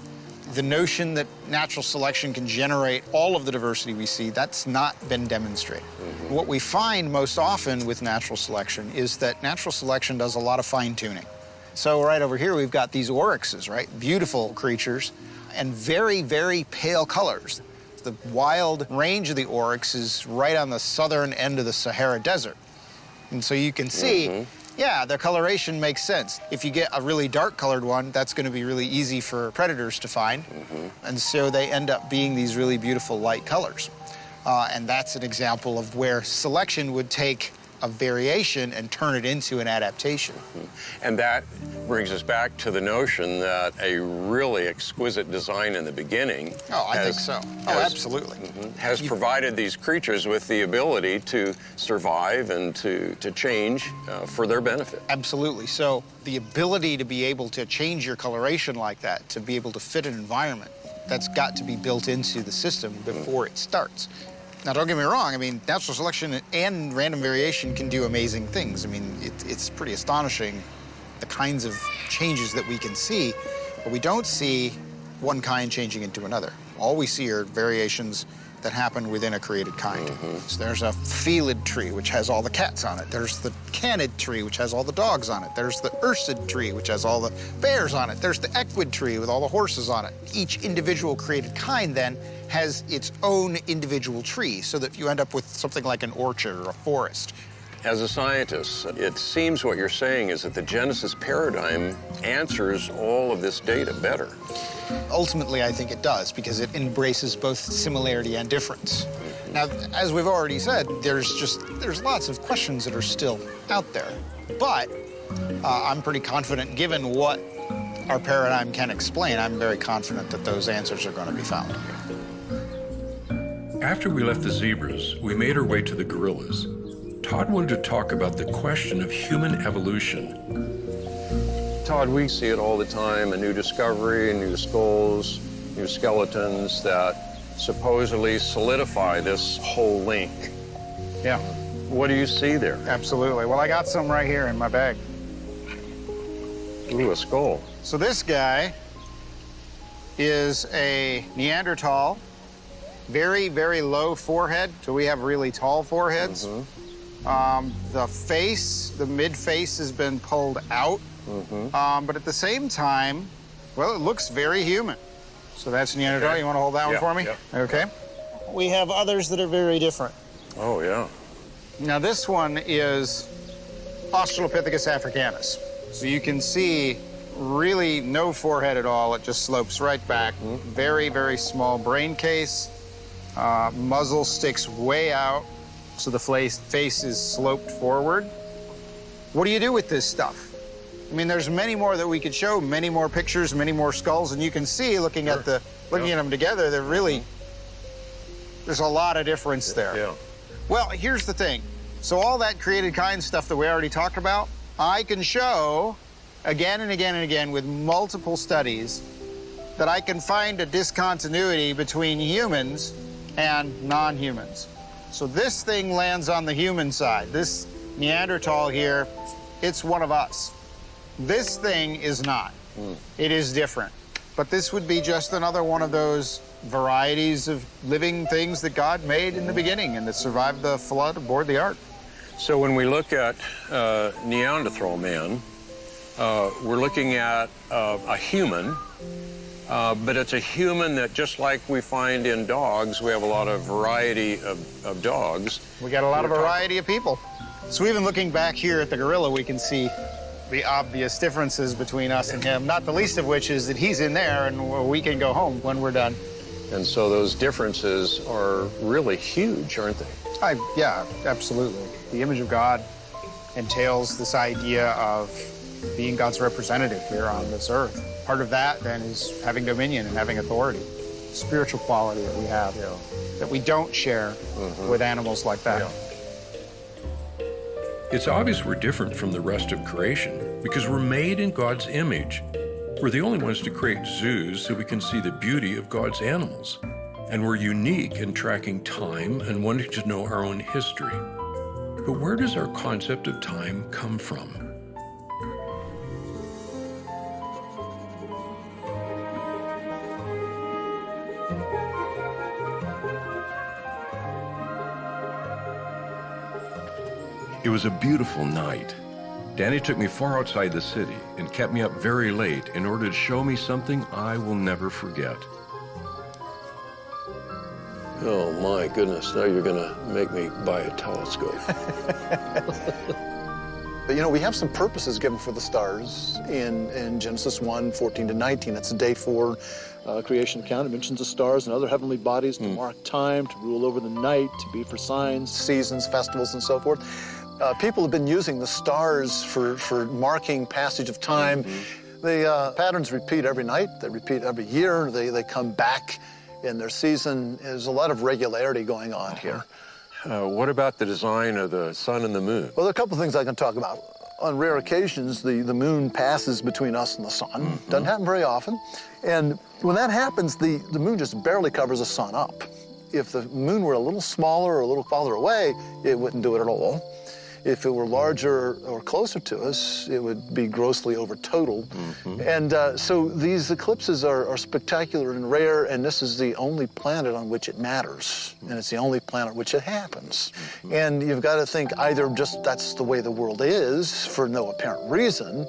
The notion that natural selection can generate all of the diversity we see, that's not been demonstrated. What we find most often with natural selection is that natural selection does a lot of fine-tuning. So right over here, we've got these oryxes, right? Beautiful creatures and very, very pale colors. The wild range of the oryx is right on the southern end of the Sahara Desert. And so you can see, yeah, their coloration makes sense. If you get a really dark colored one, that's going to be really easy for predators to find. And so they end up being these really beautiful light colors. And that's an example of where selection would take a variation and turn it into an adaptation. And that brings us back to the notion that a really exquisite design in the beginning I think so. Absolutely. Has provided these creatures with the ability to survive and to change for their benefit. Absolutely. So the ability to be able to change your coloration like that, to be able to fit an environment, that's got to be built into the system before it starts. Now, don't get me wrong. I mean, natural selection and random variation can do amazing things. I mean, it's pretty astonishing, the kinds of changes that we can see, but we don't see one kind changing into another. All we see are variations that happen within a created kind. So there's a felid tree, which has all the cats on it. There's the canid tree, which has all the dogs on it. There's the ursid tree, which has all the bears on it. There's the equid tree with all the horses on it. Each individual created kind, then, has its own individual tree, so that you end up with something like an orchard or a forest. As a scientist, it seems what you're saying is that the Genesis paradigm answers all of this data better. Ultimately, I think it does, because it embraces both similarity and difference. Now, as we've already said, there's lots of questions that are still out there. But I'm pretty confident, given what our paradigm can explain, I'm very confident that those answers are going to be found. After we left the zebras, we made our way to the gorillas. Todd wanted to talk about the question of human evolution. Todd, we see it all the time, a new discovery, new skulls, new skeletons that supposedly solidify this whole link. Yeah. What do you see there? Absolutely. Well, I got some right here in my bag. Ooh, a skull. So this guy is a Neanderthal, very, very low forehead. So we have really tall foreheads. The face, the mid-face has been pulled out. But at the same time, well, it looks very human. So that's Neanderthal. Okay. You want to hold that one for me? Okay. We have others that are very different. Oh, yeah. Now, this one is Australopithecus africanus. So you can see really no forehead at all. It just slopes right back. Very, very small brain case. Muzzle sticks way out, so the face is sloped forward. What do you do with this stuff? I mean, there's many more that we could show, many more pictures, many more skulls, and you can see, looking at them together, they're really, there's a lot of difference there. Yeah. Well, here's the thing. So all that created kind stuff that we already talked about, I can show again and again and again with multiple studies that I can find a discontinuity between humans and non-humans. So this thing lands on the human side. This Neanderthal here, it's one of us. This thing is not. It is different. But this would be just another one of those varieties of living things that God made in the beginning and that survived the flood aboard the ark. So when we look at Neanderthal man, we're looking at a human, but it's a human that, just like we find in dogs, we have a lot of variety of dogs. We got a lot of variety of people. So even looking back here at the gorilla, we can see the obvious differences between us and him, not the least of which is that he's in there and we can go home when we're done. And so those differences are really huge, aren't they? Yeah, absolutely. The image of God entails this idea of being God's representative here on this earth. Part of that, then, is having dominion and having authority. Spiritual quality that we have that we don't share with animals like that. It's obvious we're different from the rest of creation because we're made in God's image. We're the only ones to create zoos so we can see the beauty of God's animals. And we're unique in tracking time and wanting to know our own history. But where does our concept of time come from? It was a beautiful night. Danny took me far outside the city and kept me up very late in order to show me something I will never forget. Oh my goodness, now you're gonna make me buy a telescope. But, you know, we have some purposes given for the stars in Genesis 1:14-19. That's the day 4 creation account. It mentions the stars and other heavenly bodies to mark time, to rule over the night, to be for signs, seasons, festivals, and so forth. People have been using the stars for marking passage of time. The patterns repeat every night. They repeat every year. They come back in their season. There's a lot of regularity going on here. What about the design of the sun and the moon? Well, there are a couple of things I can talk about. On rare occasions, the moon passes between us and the sun. Doesn't happen very often. And when that happens, the moon just barely covers the sun up. If the moon were a little smaller or a little farther away, it wouldn't do it at all. If it were larger or closer to us, it would be grossly over-totaled. And so these eclipses are spectacular and rare, and this is the only planet on which it matters, and it's the only planet which it happens. And you've got to think either just that's the way the world is for no apparent reason,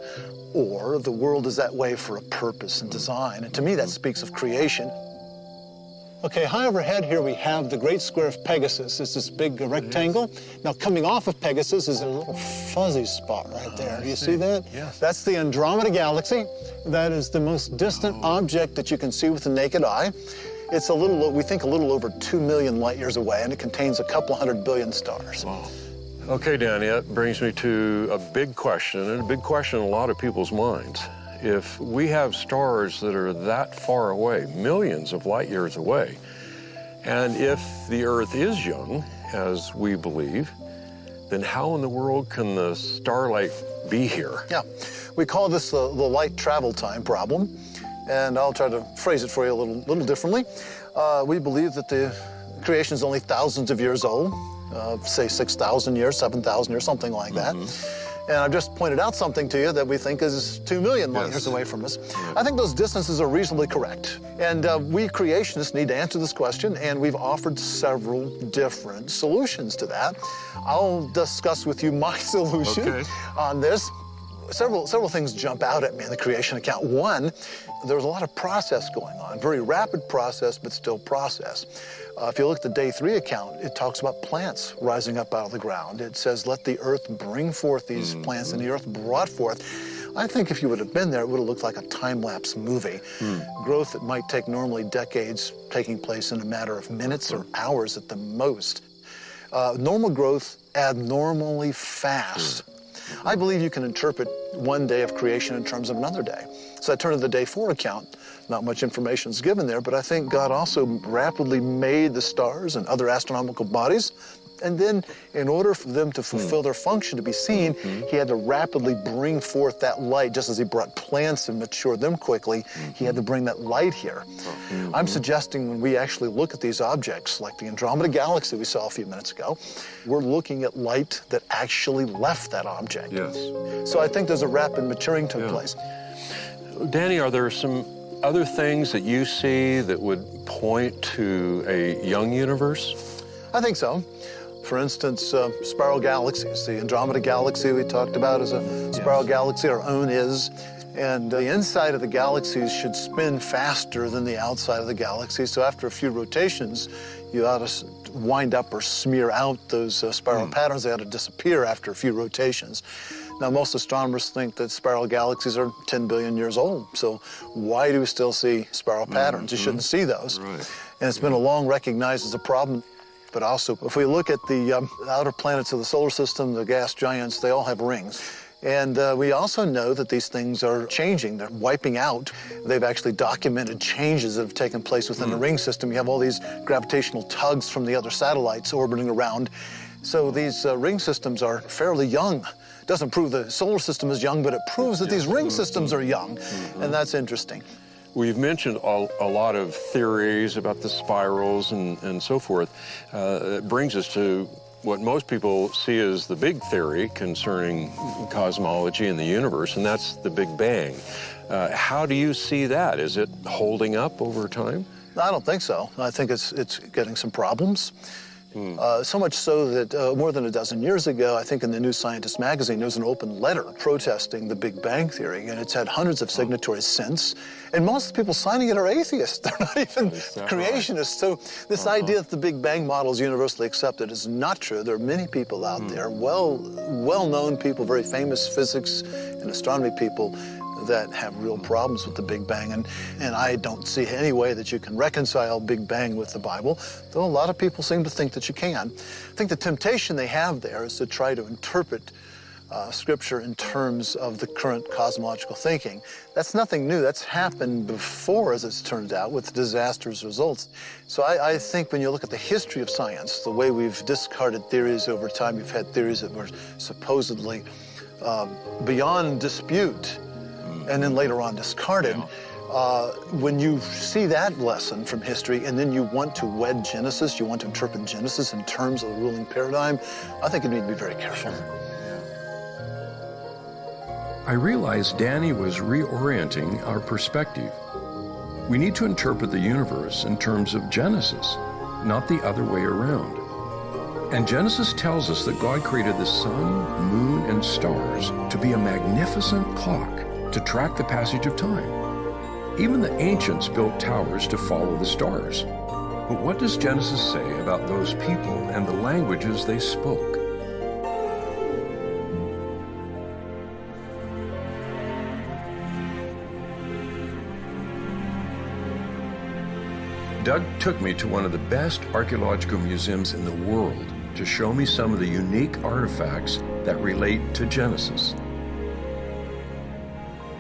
or the world is that way for a purpose and design. And to me, that speaks of creation. Okay, high overhead here we have the Great Square of Pegasus. It's this big rectangle. Now, coming off of Pegasus is a little fuzzy spot right there. Do you see that? Yes. That's the Andromeda Galaxy. That is the most distant object that you can see with the naked eye. It's a little, we think, a little over 2 million light years away, and it contains a couple 100 billion stars. Wow. Okay, Danny, that brings me to a big question, and a big question in a lot of people's minds. If we have stars that are that far away, millions of light years away, and if the Earth is young, as we believe, then how in the world can the starlight be here? Yeah, we call this the light travel time problem, and I'll try to phrase it for you a little differently. We believe that the creation is only thousands of years old, say 6,000 years, 7,000 years, something like that. And I've just pointed out something to you that we think is 2 million light years away from us. I think those distances are reasonably correct. And we creationists need to answer this question, and we've offered several different solutions to that. I'll discuss with you my solution on this. Several things jump out at me in the creation account. One, there's a lot of process going on, very rapid process, but still process. If you look at the day 3 account, it talks about plants rising up out of the ground. It says, let the earth bring forth these plants, and the earth brought forth. I think if you would have been there, it would have looked like a time-lapse movie. Growth that might take normally decades taking place in a matter of minutes or hours at the most. Normal growth abnormally fast. I believe you can interpret one day of creation in terms of another day. So I turn to the day 4 account. Not much information is given there, but I think God also rapidly made the stars and other astronomical bodies. And then, in order for them to fulfill their function to be seen, he had to rapidly bring forth that light, just as he brought plants and matured them quickly. He had to bring that light here. I'm suggesting when we actually look at these objects, like the Andromeda Galaxy we saw a few minutes ago, we're looking at light that actually left that object. Yes. So I think there's a rapid maturing took place. Danny, are there some other things that you see that would point to a young universe? I think so. For instance, spiral galaxies. The Andromeda Galaxy we talked about is a spiral galaxy. Our own is. And the inside of the galaxies should spin faster than the outside of the galaxy. So after a few rotations, you ought to wind up or smear out those spiral patterns. They ought to disappear after a few rotations. Now, most astronomers think that spiral galaxies are 10 billion years old. So why do we still see spiral patterns? You shouldn't see those. Right. And it's been long recognized as a problem. But also, if we look at the outer planets of the solar system, the gas giants, they all have rings. And we also know that these things are changing. They're wiping out. They've actually documented changes that have taken place within the ring system. You have all these gravitational tugs from the other satellites orbiting around. So these ring systems are fairly young. Doesn't prove the solar system is young, but it proves that these ring systems are young. And that's interesting. We've mentioned a lot of theories about the spirals and so forth. It brings us to what most people see as the big theory concerning cosmology and the universe, and that's the Big Bang. How do you see that? Is it holding up over time? I don't think so. I think it's getting some problems. So much so that more than a dozen years ago, I think in the New Scientist magazine, there was an open letter protesting the Big Bang Theory, and it's had hundreds of signatories since. And most of the people signing it are atheists. They're not even creationists. So this idea that the Big Bang model is universally accepted is not true. There are many people out there, well-known people, very famous physics and astronomy people, that have real problems with the Big Bang. And I don't see any way that you can reconcile Big Bang with the Bible, though a lot of people seem to think that you can. I think the temptation they have there is to try to interpret Scripture in terms of the current cosmological thinking. That's nothing new. That's happened before, as it's turned out, with disastrous results. So I think when you look at the history of science, the way we've discarded theories over time, you've had theories that were supposedly beyond dispute, and then later on discarded. When you see that lesson from history and then you want to wed Genesis, you want to interpret Genesis in terms of the ruling paradigm, I think you need to be very careful. I realized Danny was reorienting our perspective. We need to interpret the universe in terms of Genesis, not the other way around. And Genesis tells us that God created the sun, moon, and stars to be a magnificent clock to track the passage of time. Even the ancients built towers to follow the stars. But what does Genesis say about those people and the languages they spoke? Doug took me to one of the best archaeological museums in the world to show me some of the unique artifacts that relate to Genesis.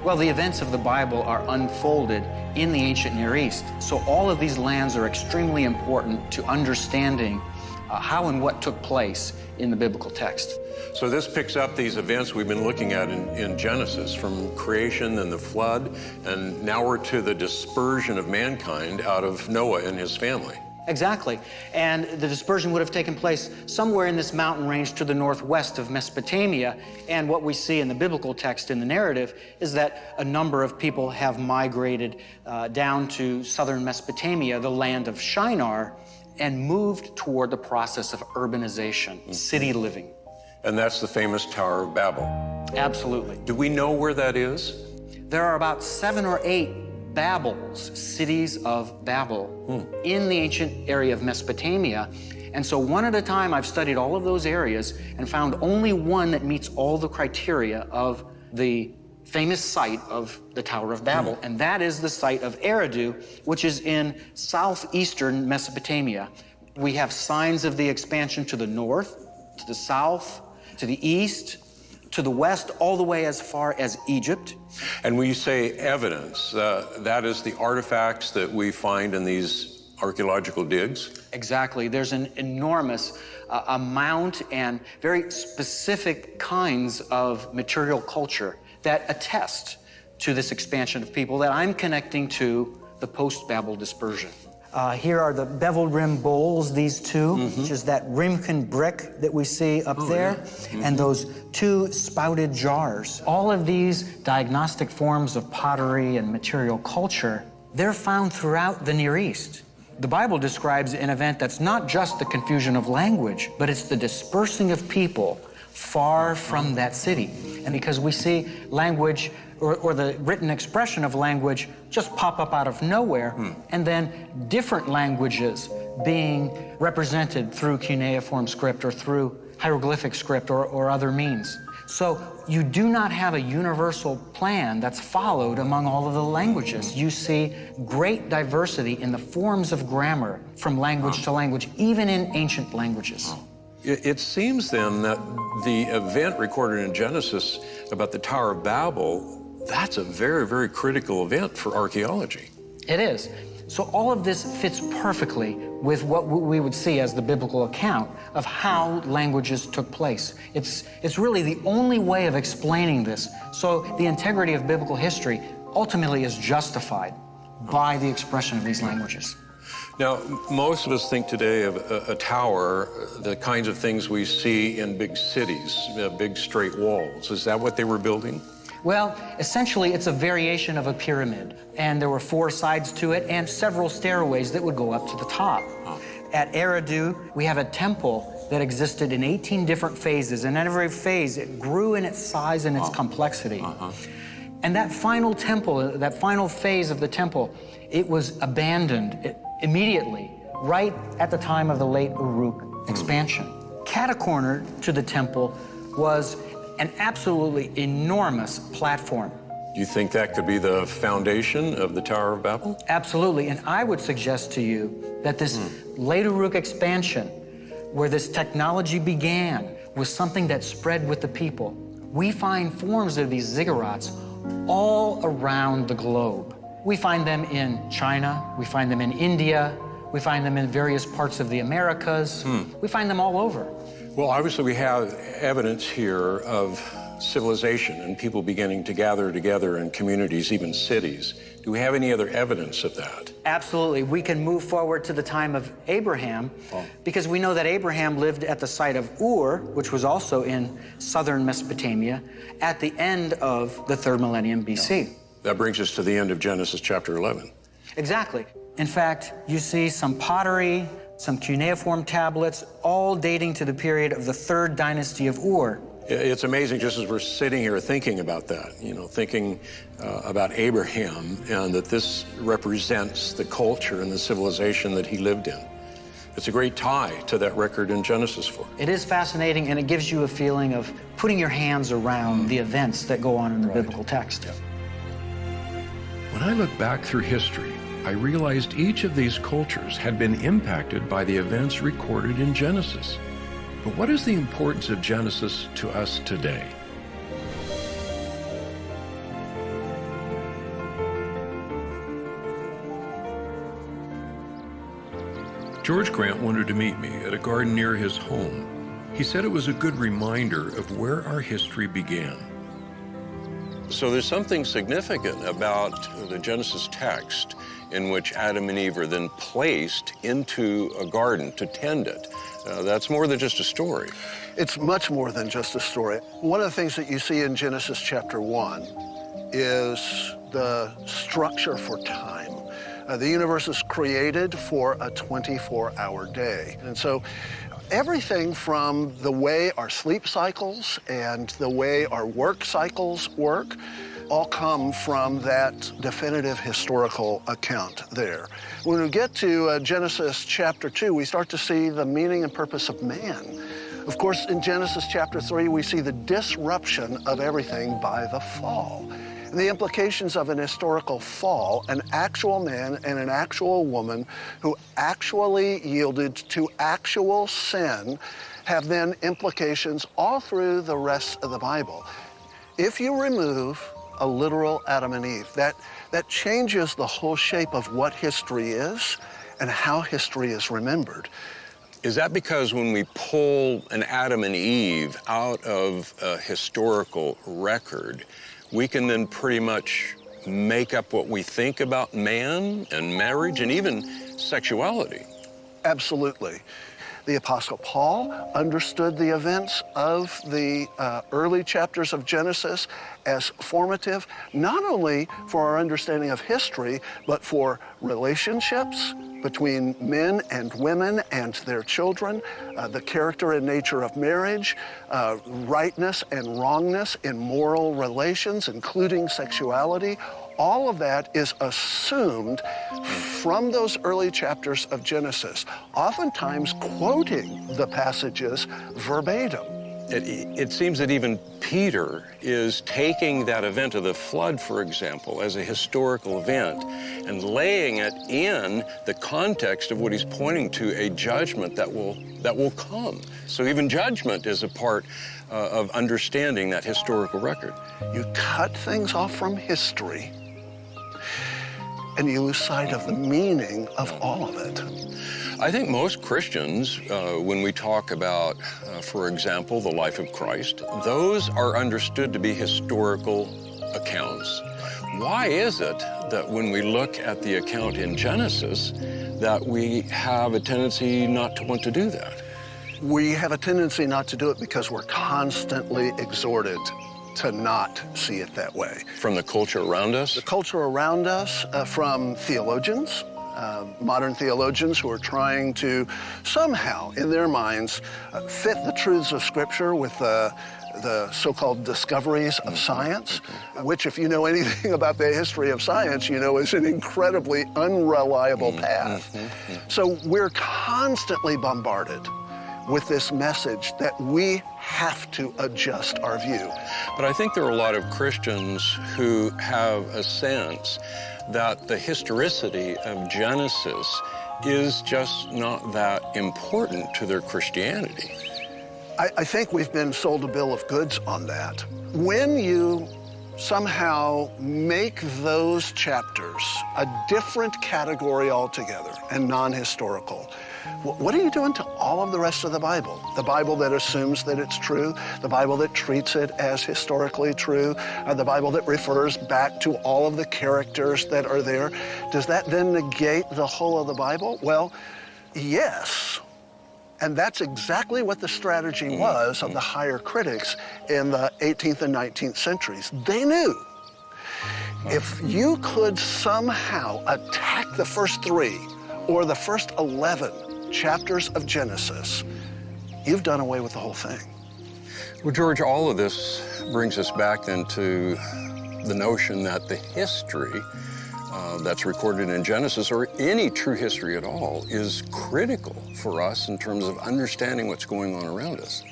Well, the events of the Bible are unfolded in the ancient Near East. So all of these lands are extremely important to understanding how and what took place in the biblical text. So this picks up these events we've been looking at in Genesis, from creation and the flood, and now we're to the dispersion of mankind out of Noah and his family. Exactly. And the dispersion would have taken place somewhere in this mountain range to the northwest of Mesopotamia. And what we see in the biblical text in the narrative is that a number of people have migrated down to southern Mesopotamia, the land of Shinar, and moved toward the process of urbanization, city living. And that's the famous Tower of Babel. Absolutely. Do we know where that is? There are about 7 or 8 Babels, cities of Babel, in the ancient area of Mesopotamia. And so one at a time, I've studied all of those areas and found only one that meets all the criteria of the famous site of the Tower of Babel, and that is the site of Eridu, which is in southeastern Mesopotamia. We have signs of the expansion to the north, to the south, to the east, to the west, all the way as far as Egypt. And when you say evidence, that is the artifacts that we find in these archaeological digs? Exactly. There's an enormous amount and very specific kinds of material culture that attest to this expansion of people that I'm connecting to the post-Babel dispersion. Here are the beveled rim bowls, these two, which is that Rimkin brick that we see up there, and those two spouted jars. All of these diagnostic forms of pottery and material culture, they're found throughout the Near East. The Bible describes an event that's not just the confusion of language, but it's the dispersing of people far from that city. And because we see language or the written expression of language just pop up out of nowhere, and then different languages being represented through cuneiform script or through hieroglyphic script or other means. So you do not have a universal plan that's followed among all of the languages. You see great diversity in the forms of grammar from language to language, even in ancient languages. It seems then that the event recorded in Genesis about the Tower of Babel, that's a very, very critical event for archaeology. It is. So all of this fits perfectly with what we would see as the biblical account of how languages took place. It's really the only way of explaining this. So the integrity of biblical history ultimately is justified by the expression of these languages. Now, most of us think today of a tower, the kinds of things we see in big cities, big straight walls. Is that what they were building? Well, essentially, it's a variation of a pyramid. And there were 4 sides to it and several stairways that would go up to the top. At Eridu, we have a temple that existed in 18 different phases. And in every phase, it grew in its size and its complexity. And that final temple, that final phase of the temple, it was abandoned immediately, right at the time of the late Uruk expansion. Catacorner to the temple was an absolutely enormous platform. Do you think that could be the foundation of the Tower of Babel? Absolutely, and I would suggest to you that this late Uruk expansion, where this technology began, was something that spread with the people. We find forms of these ziggurats all around the globe. We find them in China, we find them in India, we find them in various parts of the Americas. We find them all over. Well, obviously we have evidence here of civilization and people beginning to gather together in communities, even cities. Do we have any other evidence of that? Absolutely. We can move forward to the time of Abraham because we know that Abraham lived at the site of Ur, which was also in southern Mesopotamia, at the end of the 3rd millennium BC. That brings us to the end of Genesis chapter 11. Exactly. In fact, you see some pottery, some cuneiform tablets, all dating to the period of the 3rd dynasty of Ur. It's amazing just as we're sitting here thinking about that, thinking about Abraham and that this represents the culture and the civilization that he lived in. It's a great tie to that record in Genesis 4. It is fascinating, and it gives you a feeling of putting your hands around the events that go on in the biblical text. When I look back through history, I realized each of these cultures had been impacted by the events recorded in Genesis. But what is the importance of Genesis to us today? George Grant wanted to meet me at a garden near his home. He said it was a good reminder of where our history began. So there's something significant about the Genesis text in which Adam and Eve are then placed into a garden to tend it. That's more than just a story. It's much more than just a story. One of the things that you see in Genesis chapter 1 is the structure for time. The universe is created for a 24-hour day. And so everything from the way our sleep cycles and the way our work cycles work all come from that definitive historical account there. When we get to Genesis chapter 2, we start to see the meaning and purpose of man. Of course, in Genesis chapter 3, we see the disruption of everything by the fall. The implications of an historical fall, an actual man and an actual woman who actually yielded to actual sin, have then implications all through the rest of the Bible. If you remove a literal Adam and Eve, that changes the whole shape of what history is and how history is remembered. Is that because when we pull an Adam and Eve out of a historical record, we can then pretty much make up what we think about man and marriage and even sexuality? Absolutely. The Apostle Paul understood the events of the early chapters of Genesis as formative, not only for our understanding of history, but for relationships between men and women and their children, the character and nature of marriage, rightness and wrongness in moral relations, including sexuality. All of that is assumed from those early chapters of Genesis, oftentimes quoting the passages verbatim. It seems that even Peter is taking that event of the flood, for example, as a historical event and laying it in the context of what he's pointing to, a judgment that will come. So even judgment is a part of understanding that historical record. You cut things off from history and you lose sight of the meaning of all of it. I think most Christians, when we talk about, for example, the life of Christ, those are understood to be historical accounts. Why is it that when we look at the account in Genesis, that we have a tendency not to want to do that? We have a tendency not to do it because we're constantly exhorted to not see it that way. From the culture around us? The culture around us, from theologians, modern theologians who are trying to somehow, in their minds, fit the truths of Scripture with the so-called discoveries of science, which, if you know anything about the history of science, you know is an incredibly unreliable path. So we're constantly bombarded with this message that we have to adjust our view. But I think there are a lot of Christians who have a sense that the historicity of Genesis is just not that important to their Christianity. I think we've been sold a bill of goods on that. When you somehow make those chapters a different category altogether and non-historical, what are you doing to all of the rest of the Bible? The Bible that assumes that it's true, the Bible that treats it as historically true, the Bible that refers back to all of the characters that are there. Does that then negate the whole of the Bible? Well, yes. And that's exactly what the strategy was of the higher critics in the 18th and 19th centuries. They knew if you could somehow attack the first 3 or the first 11 chapters of Genesis, you've done away with the whole thing. Well, George, all of this brings us back then to the notion that the history that's recorded in Genesis, or any true history at all, is critical for us in terms of understanding what's going on around us.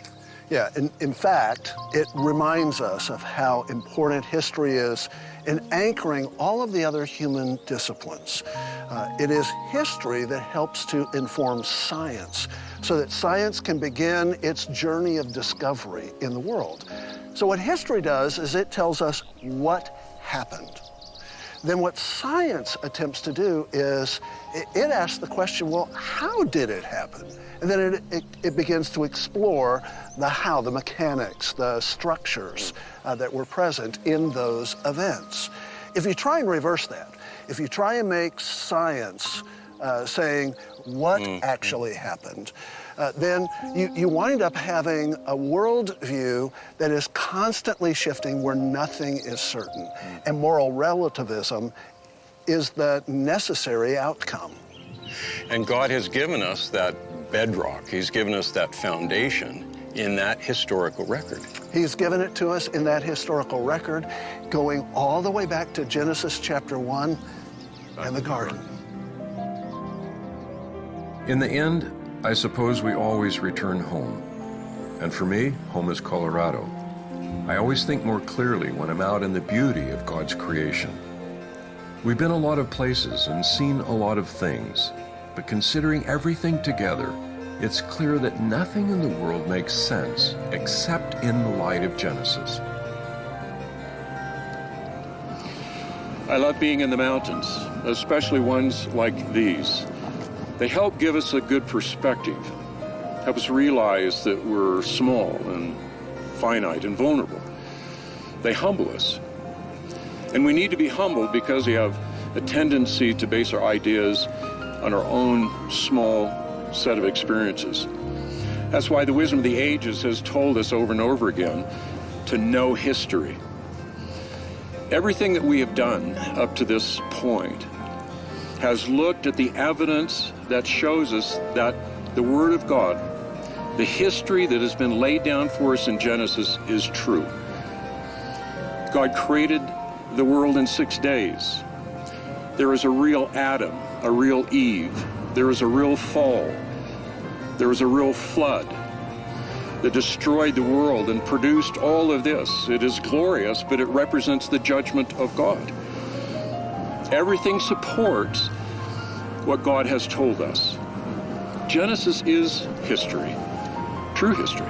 Yeah, in fact, it reminds us of how important history is in anchoring all of the other human disciplines. It is history that helps to inform science so that science can begin its journey of discovery in the world. So what history does is it tells us what happened. Then what science attempts to do is it asks the question, well, how did it happen? And then it begins to explore the how, the mechanics, the structures that were present in those events. If you try and reverse that, if you try and make science saying what actually happened, then you wind up having a worldview that is constantly shifting where nothing is certain. And moral relativism is the necessary outcome. And God has given us that bedrock. He's given us that foundation in that historical record. He's given it to us in that historical record, going all the way back to Genesis chapter 1 and the garden. In the end, I suppose we always return home. And for me, home is Colorado. I always think more clearly when I'm out in the beauty of God's creation. We've been a lot of places and seen a lot of things, but considering everything together, it's clear that nothing in the world makes sense except in the light of Genesis. I love being in the mountains, especially ones like these. They help give us a good perspective, help us realize that we're small and finite and vulnerable. They humble us. And we need to be humbled because we have a tendency to base our ideas on our own small set of experiences. That's why the wisdom of the ages has told us over and over again to know history. Everything that we have done up to this point has looked at the evidence that shows us that the Word of God, the history that has been laid down for us in Genesis, is true. God created the world in 6 days. There is a real Adam, a real Eve. There is a real fall. There is a real flood that destroyed the world and produced all of this. It is glorious, but it represents the judgment of God. Everything supports what God has told us. Genesis is history, true history.